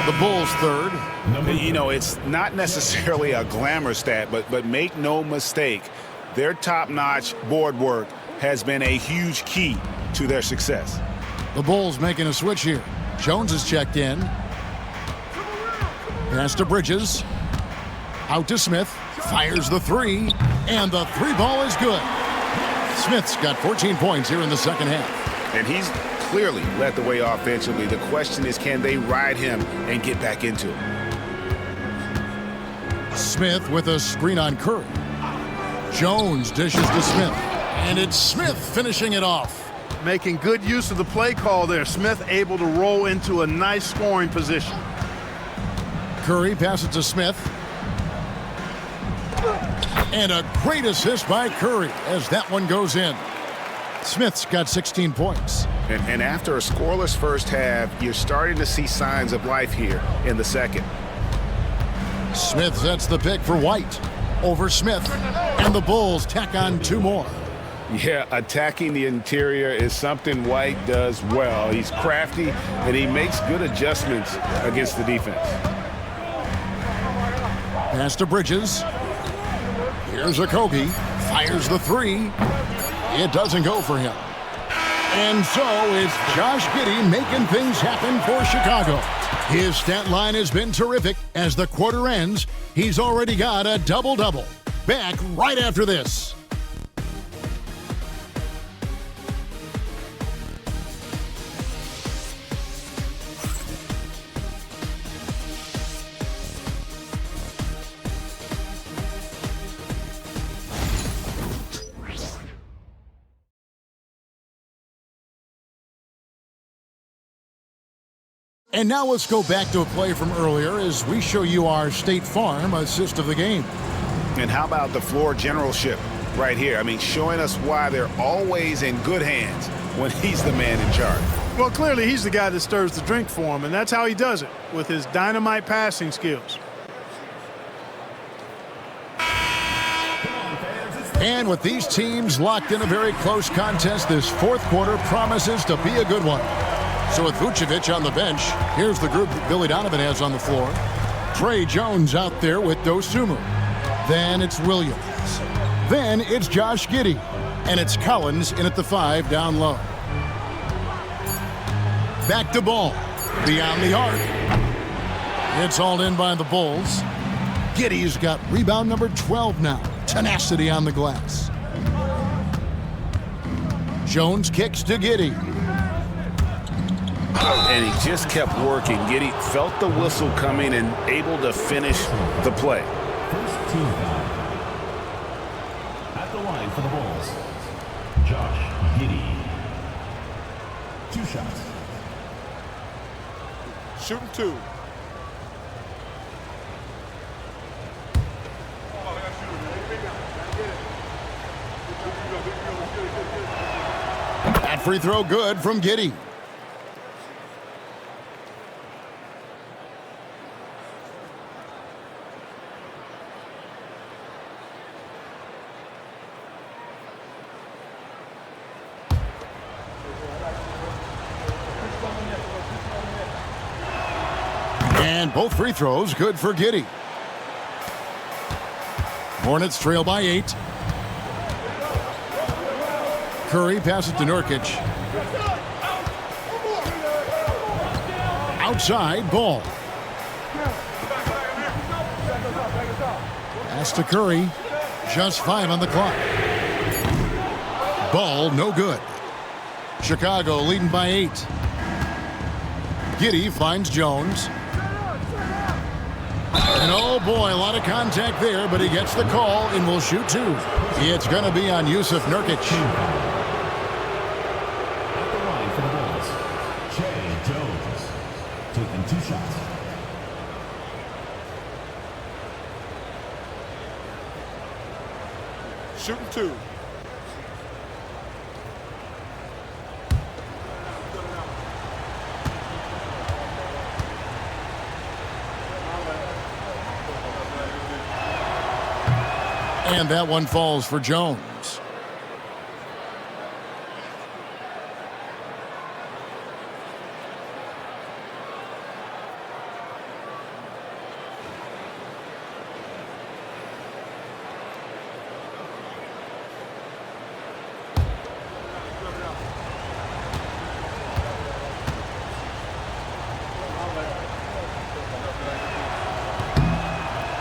The Bulls third. You know, it's not necessarily a glamour stat, but make no mistake, their top-notch board work has been a huge key to their success. The Bulls making a switch here. Jones is checked in. Pass to Bridges. Out to Smith. Fires the 3. And the 3 ball is good. Smith's got 14 points here in the second half. And he's clearly led the way offensively. The question is, can they ride him and get back into it? Smith with a screen on Curry. Jones dishes to Smith. And it's Smith finishing it off. Making good use of the play call there. Smith able to roll into a nice scoring position. Curry passes to Smith. And a great assist by Curry as that one goes in. Smith's got 16 points. And after a scoreless first half, you're starting to see signs of life here in the second. Smith sets the pick for White. Over Smith. And the Bulls tack on 2 more. Yeah, attacking the interior is something White does well. He's crafty, and he makes good adjustments against the defense. Pass to Bridges. Here's Okogie. Fires the 3. It doesn't go for him. And so it's Josh Giddey making things happen for Chicago. His stat line has been terrific. As the quarter ends, he's already got a double-double. Back right after this. And now let's go back to a play from earlier as we show you our State Farm assist of the game. And how about the floor generalship right here? I mean, showing us why they're always in good hands when he's the man in charge. Well, clearly he's the guy that stirs the drink for him, and that's how he does it, with his dynamite passing skills. And with these teams locked in a very close contest, this fourth quarter promises to be a good one. So with Vucevic on the bench, here's the group that Billy Donovan has on the floor. Trey Jones out there with Dosunmu. Then it's Williams. Then it's Josh Giddey. And it's Collins in at the 5 down low. Back to Ball. Beyond the arc. It's hauled in by the Bulls. Giddey's got rebound number 12 now. Tenacity on the glass. Jones kicks to Giddey. And he just kept working. Giddey felt the whistle coming and able to finish the play. First team foul. At the line for the Bulls, Josh Giddey. 2 shots. Shooting 2. That free throw good from Giddey. And both free throws good for Giddey. Hornets trail by 8. Curry passes to Nurkic. Outside, Ball. Pass to Curry. Just 5 on the clock. Ball, no good. Chicago leading by 8. Giddey finds Jones. And oh boy, a lot of contact there, but he gets the call and will shoot 2. It's going to be on Yusuf Nurkic. At the line for the Bulls, Trey Jones. Taking 2 shots. Shooting 2. And that one falls for Jones.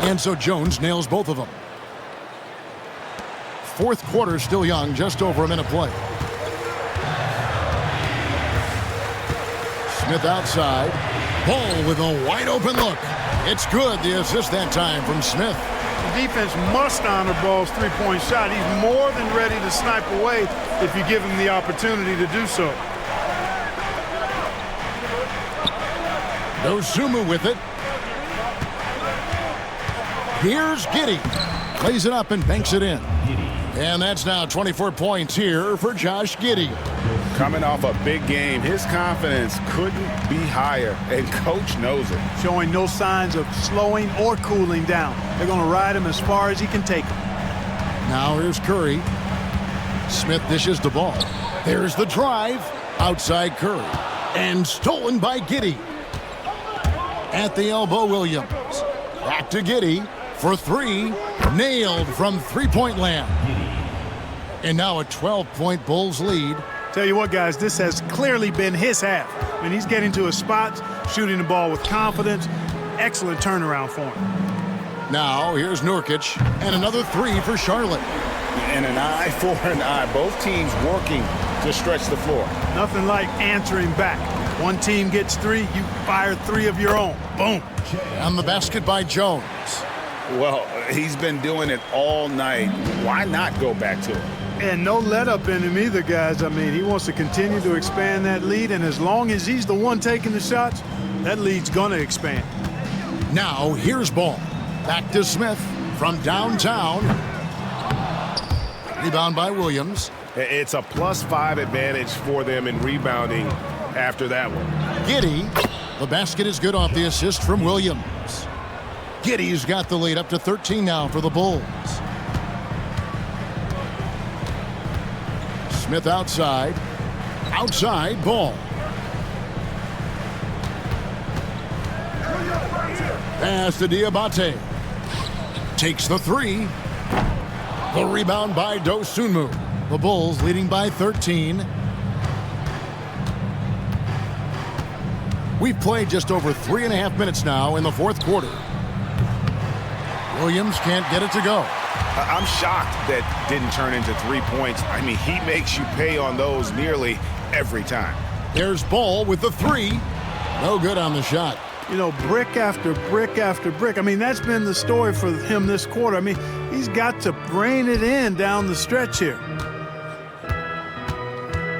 And so Jones nails both of them. Fourth quarter still young, just over a minute play. Smith outside. Ball with a wide open look. It's good, the assist that time from Smith. defense must honor Ball's three-point shot. He's more than ready to snipe away if you give him the opportunity to do so. Dosunmu with it. Here's Giddey. Plays it up and banks it in. And that's now 24 points here for Josh Giddey. Coming off a big game, his confidence couldn't be higher, and coach knows it. Showing no signs of slowing or cooling down. They're going to ride him as far as he can take him. Now here's Curry. Smith dishes the ball. There's the drive. Outside Curry. And stolen by Giddey. At the elbow, Williams. Back to Giddey for three. Nailed from three-point land. And now a 12-point Bulls lead. Tell you what, guys, this has clearly been his half. I mean, he's getting to his spots, shooting the ball with confidence. Excellent turnaround for him. Now here's Nurkic, and another three for Charlotte. And an eye for an eye. Both teams working to stretch the floor. Nothing like answering back. One team gets three, you fire three of your own. Boom. On the basket by Jones. Well, he's been doing it all night. Why not go back to it? And no let up in him either, guys. I mean, he wants to continue to expand that lead, and as long as he's the one taking the shots, that lead's going to expand. Now here's Ball. Back to Smith from downtown. Rebound by Williams. It's a +5 advantage for them in rebounding after that one. Giddey. The basket is good off the assist from Williams. Giddey's got the lead up to 13 now for the Bulls. Smith outside. Outside, Ball. Pass to Diabate. Takes the three. The rebound by Dosunmu. The Bulls leading by 13. We've played just over 3.5 minutes now in the fourth quarter. Williams can't get it to go. I'm shocked that didn't turn into 3 points. I mean, he makes you pay on those nearly every time. There's Ball with the three. No good on the shot. You know, brick after brick after brick. I mean, that's been the story for him this quarter. I mean, he's got to rein it in down the stretch here.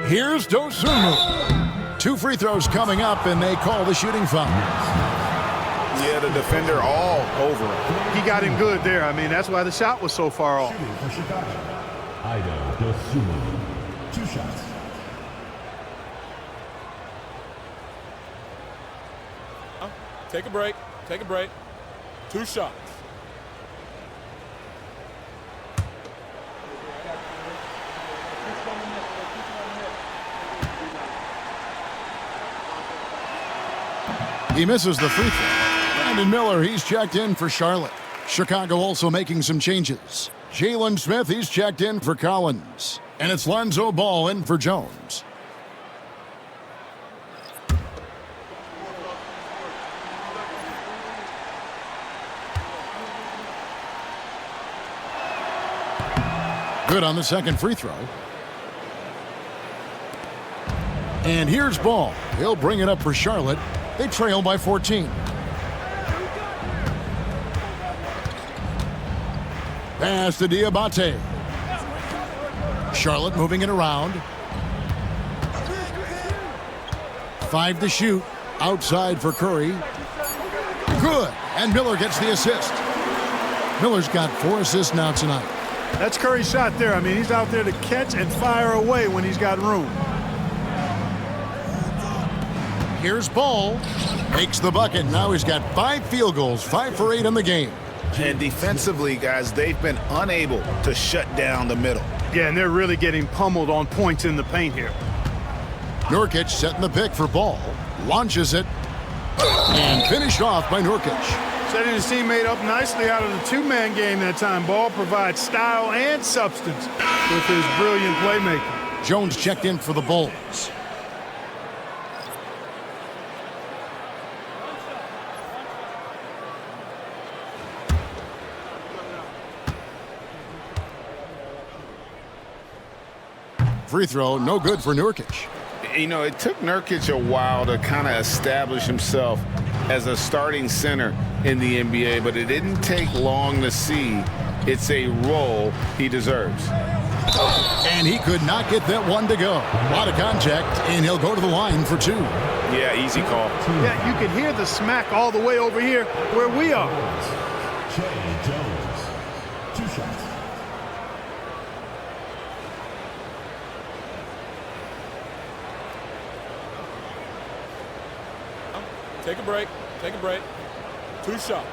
Here's Dosunmu. 2 free throws coming up, and they call the shooting foul. Yeah, the defender all over him. He got him good there. I mean, that's why the shot was so far off. Ido Dosunmu, 2 shots. Take a break. Take a break. 2 shots. He misses the free throw. Brandon Miller, he's checked in for Charlotte. Chicago also making some changes. Jalen Smith, he's checked in for Collins. And it's Lonzo Ball in for Jones. Good on the second free throw. And here's Ball. He'll bring it up for Charlotte. They trail by 14. Pass to Diabate. Charlotte moving it around. 5 to shoot. Outside for Curry. Good. And Miller gets the assist. Miller's got 4 assists now tonight. That's Curry's shot there. I mean, he's out there to catch and fire away when he's got room. Here's Ball. Makes the bucket. Now he's got 5 field goals, 5 for 8 in the game. And defensively, guys, they've been unable to shut down the middle. Yeah, and they're really getting pummeled on points in the paint here. Nurkic setting the pick for Ball. Launches it. And finished off by Nurkic. Setting his teammate up nicely out of the 2-man game that time. Ball provides style and substance with his brilliant playmaking. Jones checked in for the Bulls. Free throw, no good for Nurkic. You know, it took Nurkic a while to kind of establish himself as a starting center in the NBA, but it didn't take long to see it's a role he deserves. And he could not get that one to go. A lot of contact, and he'll go to the line for 2. Yeah, easy call. Yeah, you can hear the smack all the way over here where we are. Jay Jones. 2 shots. Take a break. Take a break. 2 shots.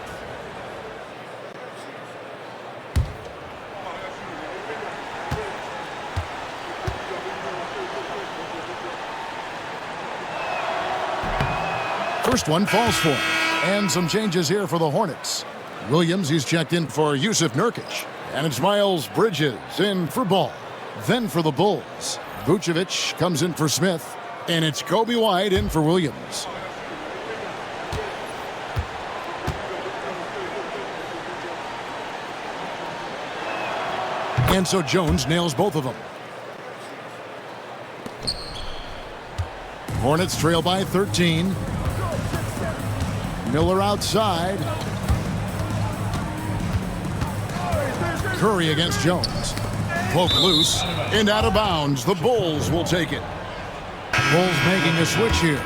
First one falls for him. And some changes here for the Hornets. Williams, he's checked in for Yusuf Nurkic. And it's Miles Bridges in for Ball. Then for the Bulls, Vucevic comes in for Smith. And it's Kobe White in for Williams. And so Jones nails both of them. Hornets trail by 13. Miller outside. Curry against Jones. Poke loose and out of bounds. The Bulls will take it. Bulls making a switch here.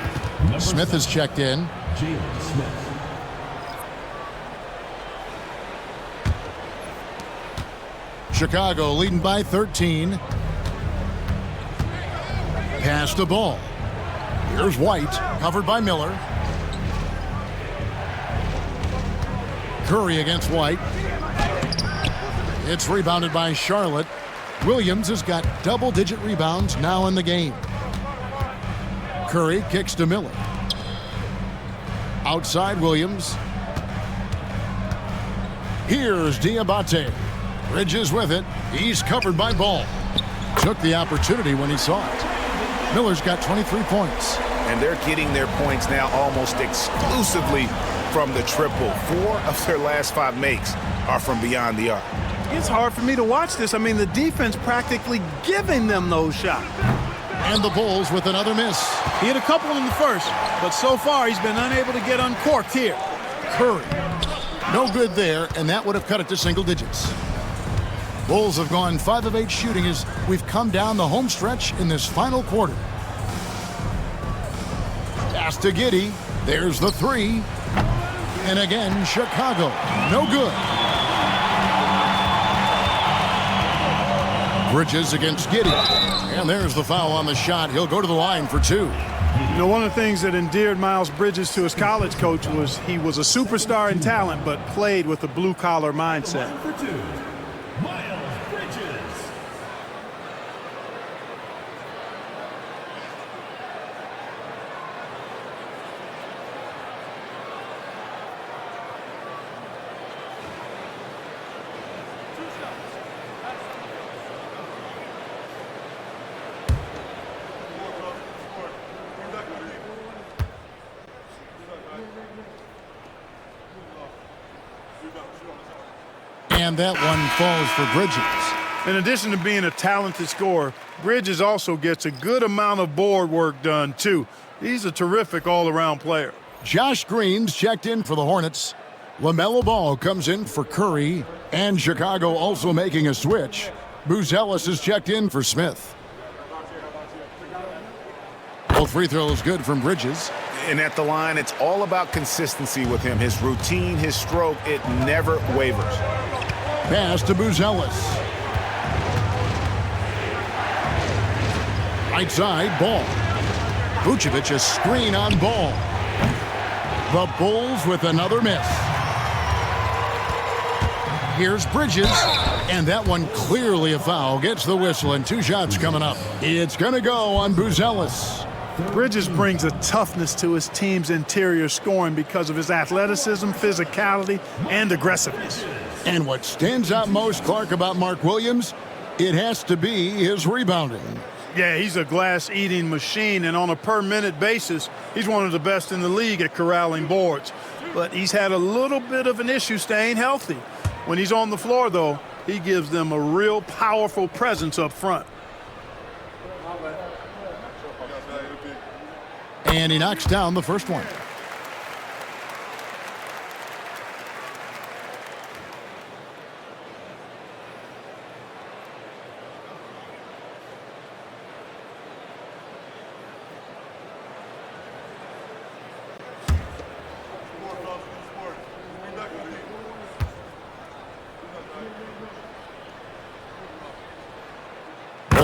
Smith is checked in. Jalen Smith. Chicago leading by 13. Pass the ball. Here's White, covered by Miller. Curry against White. It's rebounded by Charlotte. Williams has got double-digit rebounds now in the game. Curry kicks to Miller. Outside Williams. Here's Diabate. Bridges with it. He's covered by Ball. Took the opportunity when he saw it. Miller's got 23 points. And they're getting their points now almost exclusively from the triple. 4 of their last 5 makes are from beyond the arc. It's hard for me to watch this. I mean, the defense practically giving them those shots. And the Bulls with another miss. He hit a couple in the first, but so far he's been unable to get uncorked here. Curry. No good there, and that would have cut it to single digits. Bulls have gone 5 of 8 shooting as we've come down the home stretch in this final quarter. Pass to Giddey. There's the 3. And again, Chicago. No good. Bridges against Giddey. And there's the foul on the shot. He'll go to the line for 2. You know, one of the things that endeared Miles Bridges to his college coach was he was a superstar in talent, but played with a blue-collar mindset. For 2. Miles Bridges. And that one falls for Bridges. In addition to being a talented scorer, Bridges also gets a good amount of board work done, too. He's a terrific all-around player. Josh Green's checked in for the Hornets. LaMelo Ball comes in for Curry. And Chicago also making a switch. Buzelis is checked in for Smith. Both free throws good from Bridges. And at the line, it's all about consistency with him. His routine, his stroke, it never wavers. Pass to Buzelis. Right side, Ball. Vucevic a screen on Ball. The Bulls with another miss. Here's Bridges. And that one clearly a foul. Gets the whistle and 2 shots coming up. It's going to go on Buzelis. Bridges brings a toughness to his team's interior scoring because of his athleticism, physicality, and aggressiveness. And what stands out most, Clark, about Mark Williams, it has to be his rebounding. Yeah, he's a glass-eating machine, and on a per-minute basis, he's one of the best in the league at corralling boards. But he's had a little bit of an issue staying healthy. When he's on the floor, though, he gives them a real powerful presence up front. And he knocks down the first one.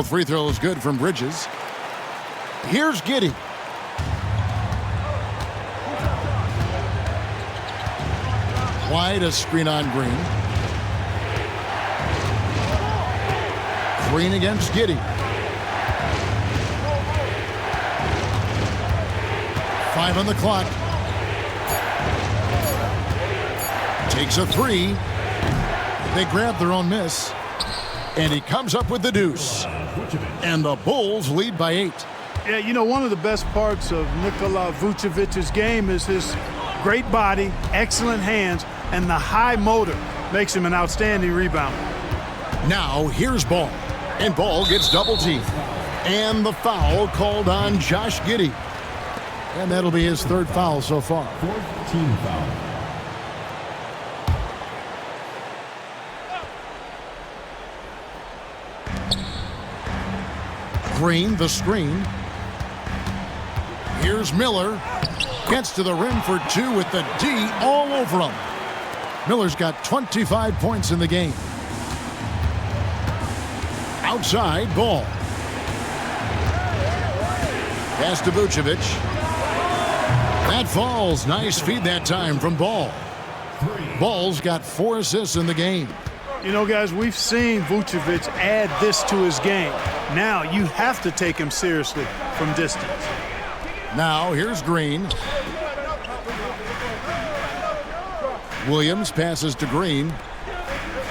Both free throws good from Bridges. Here's Giddey. Wide, a screen on Green. Green against Giddey. 5 on the clock. Takes a 3. They grab their own miss. And he comes up with the deuce. And the Bulls lead by 8. Yeah, you know, one of the best parts of Nikola Vucevic's game is his great body, excellent hands, and the high motor makes him an outstanding rebounder. Now here's Ball. And Ball gets double teamed. And the foul called on Josh Giddey. And that'll be his 3rd foul so far. 4th team foul. Green, the screen. Here's Miller. Gets to the rim for 2 with the D all over him. Miller's got 25 points in the game. Outside, Ball. Pass to Vucevic. That falls. Nice feed that time from Ball. Ball's got 4 assists in the game. You know, guys, we've seen Vucevic add this to his game. Now you have to take him seriously from distance. Now here's Green. Williams passes to Green.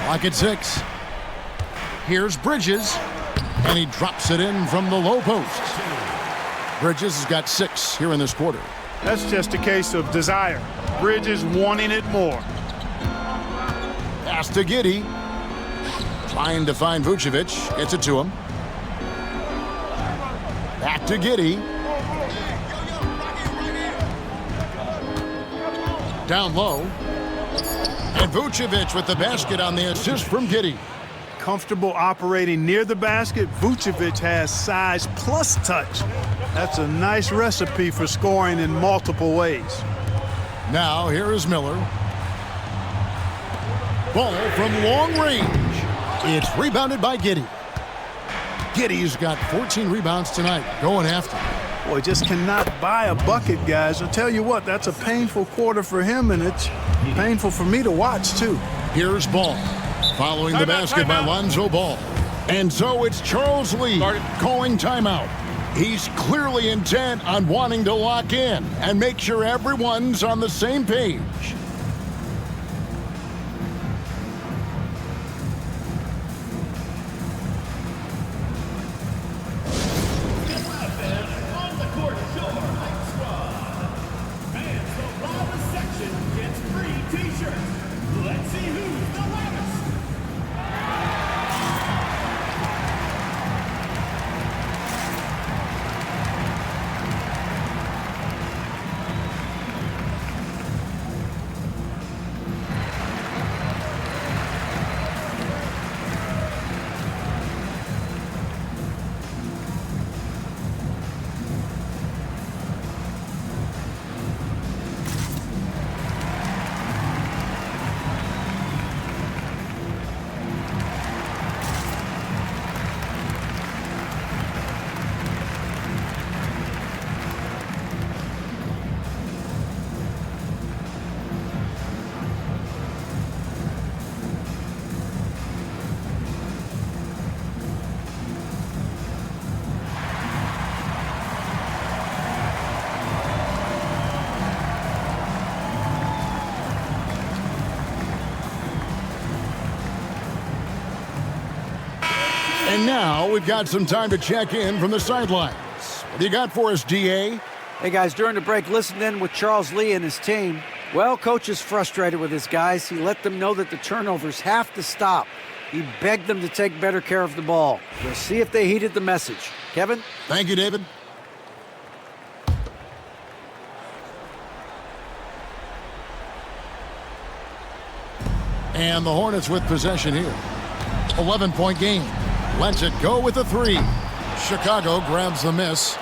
Clock at 6. Here's Bridges. And he drops it in from the low post. Bridges has got 6 here in this quarter. That's just a case of desire. Bridges wanting it more. Pass to Giddey. Trying to find Vucevic. Gets it to him. Back to Giddey. Down low. And Vucevic with the basket on the assist from Giddey. Comfortable operating near the basket. Vucevic has size plus touch. That's a nice recipe for scoring in multiple ways. Now here is Miller. Ball from long range. It's rebounded by Giddey. Giddey's got 14 rebounds tonight, going after. Boy, just cannot buy a bucket, guys. I'll tell you what, that's a painful quarter for him, and it's painful for me to watch, too. Here's Ball. Following the basket by Lonzo Ball. And so it's Charles Lee calling timeout. He's clearly intent on wanting to lock in and make sure everyone's on the same page. And now we've got some time to check in from the sidelines. What do you got for us, DA? Hey, guys, during the break, listened in with Charles Lee and his team. Well, coach is frustrated with his guys. He let them know that the turnovers have to stop. He begged them to take better care of the ball. We'll see if they heeded the message. Kevin? Thank you, David. And the Hornets with possession here. 11-point game. Lets it go with a 3. Chicago grabs the miss.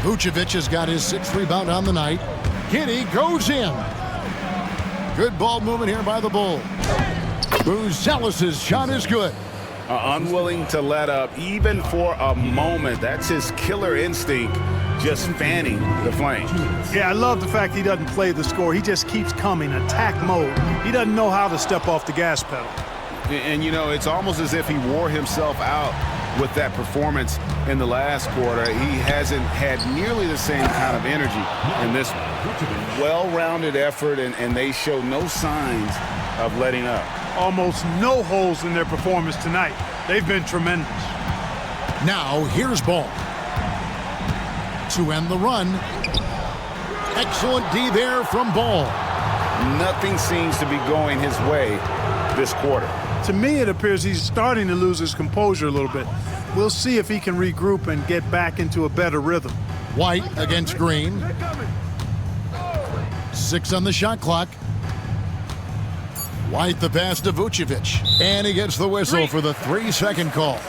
Vucevic has got his 6th rebound on the night. Giddey goes in. Good ball movement here by the Bulls. Buzelis's shot is good. unwilling to let up even for a moment. That's his killer instinct, just fanning the flames. Yeah, I love the fact he doesn't play the score. He just keeps coming, attack mode. He doesn't know how to step off the gas pedal. And you know, it's almost as if he wore himself out with that performance in the last quarter. He hasn't had nearly the same kind of energy in this one. Well-rounded effort, and they show no signs of letting up. Almost no holes in their performance tonight. They've been tremendous. Now here's Ball to end the run. Excellent D there from Ball. Nothing seems to be going his way this quarter. To me, it appears he's starting to lose his composure a little bit. We'll see if he can regroup and get back into a better rhythm. White against Green. 6 on the shot clock. White the pass to Vucevic. And he gets the whistle for the 3-second call.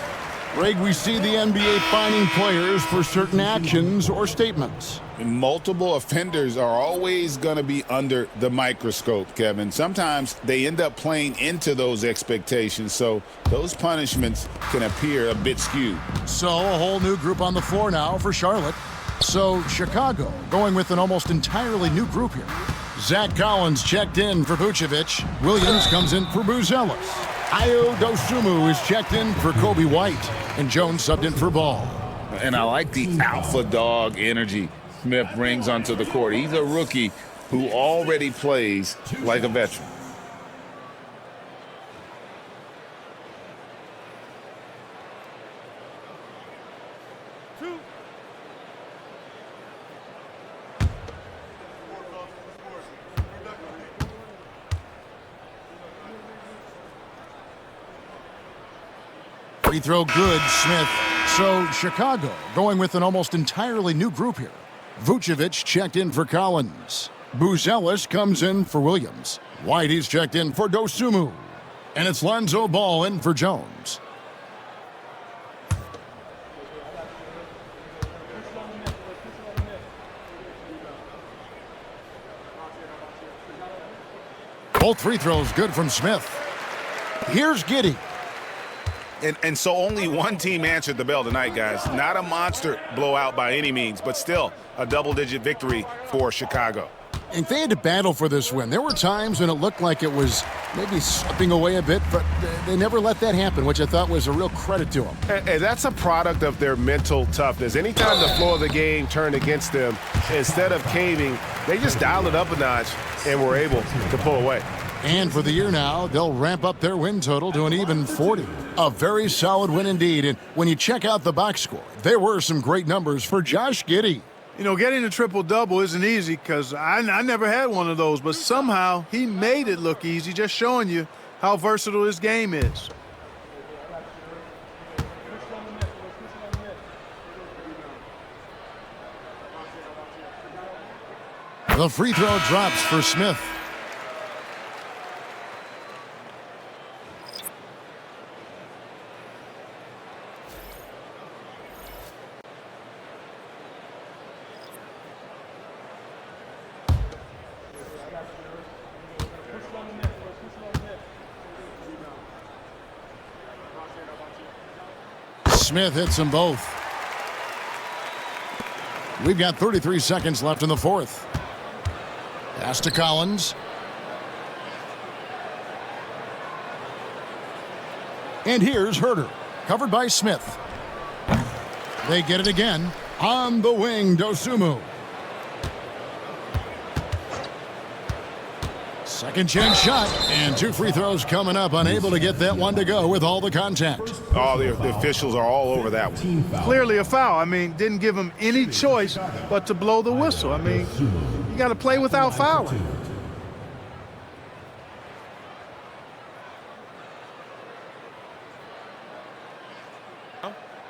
Greg, we see the NBA fining players for certain actions or statements. Multiple offenders are always going to be under the microscope, Kevin. Sometimes they end up playing into those expectations, so those punishments can appear a bit skewed. So a whole new group on the floor now for Charlotte. So Chicago going with an almost entirely new group here. Zach Collins checked in for Vucevic. Williams comes in for Buzelis. Ayo Dosunmu is checked in for Kobe White. And Jones subbed in for Ball. And I like the alpha dog energy Smith brings onto the court. He's a rookie who already plays like a veteran. Free throw good, Smith. So Chicago going with an almost entirely new group here. Vucevic checked in for Collins. Buzelis comes in for Williams. Whitey's checked in for Dosunmu. And it's Lonzo Ball in for Jones. Both free throws good from Smith. Here's Giddey. And so only one team answered the bell tonight, guys. Not a monster blowout by any means, but still a double-digit victory for Chicago. And they had to battle for this win. There were times when it looked like it was maybe slipping away a bit, but they never let that happen, which I thought was a real credit to them. And that's a product of their mental toughness. Anytime the flow of the game turned against them, instead of caving, they just dialed it up a notch and were able to pull away. And for the year now, they'll ramp up their win total to an even 40. A very solid win indeed. And when you check out the box score, there were some great numbers for Josh Giddey. You know, getting a triple-double isn't easy because I never had one of those, but somehow he made it look easy, just showing you how versatile his game is. The free throw drops for Smith. Smith hits them both. We've got 33 seconds left in the fourth. Pass to Collins. And here's Herter, covered by Smith. They get it again. On the wing, Dosunmu. Second chance shot, and 2 free throws coming up. Unable to get that one to go with all the contact. Oh, the officials are all over that one. Clearly a foul. I mean, didn't give him any choice but to blow the whistle. I mean, you got to play without fouling.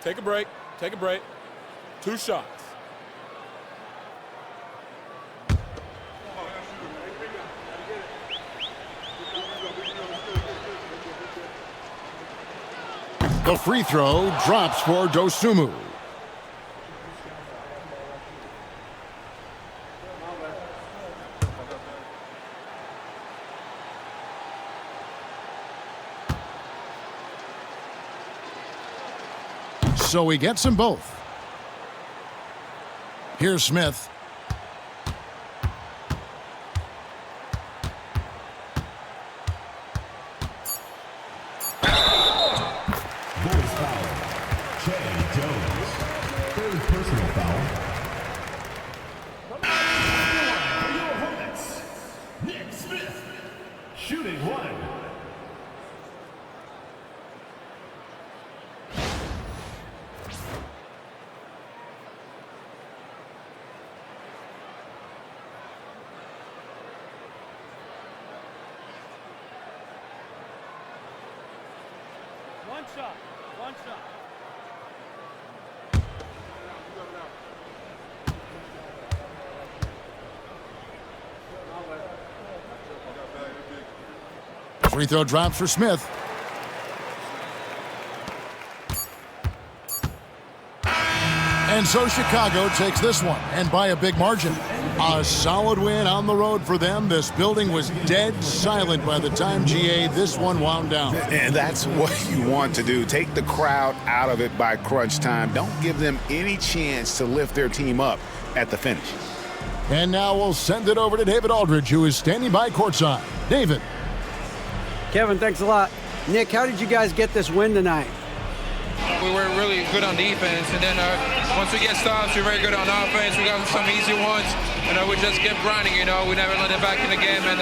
Take a break. Take a break. 2 shots. The free throw drops for Dosunmu. So he gets them both. Here's Smith. Bulls foul. Jay Jones. Third personal foul. For your Hornets, Nick Smith. Shooting one. One shot. One shot. Free throw drops for Smith. And so Chicago takes this one, and by a big margin. A solid win on the road for them. This building was dead silent by the time, GA, this one wound down. And that's what you want to do. Take the crowd out of it by crunch time. Don't give them any chance to lift their team up at the finish. And now we'll send it over to David Aldridge, who is standing by courtside. David. Kevin, thanks a lot. Nick, how did you guys get this win tonight? We were really good on defense, and then once we get stops, we're very good on offense. We got some easy ones, and we just kept grinding, We never let it back in the game, and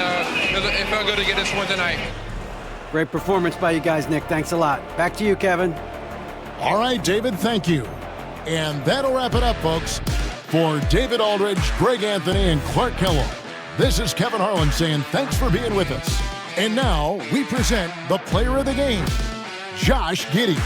it felt good to get this one tonight. Great performance by you guys, Nick. Thanks a lot. Back to you, Kevin. All right, David, thank you. And that'll wrap it up, folks. For David Aldridge, Greg Anthony, and Clark Kellogg, this is Kevin Harlan saying thanks for being with us. And now we present the player of the game, Josh Giddey.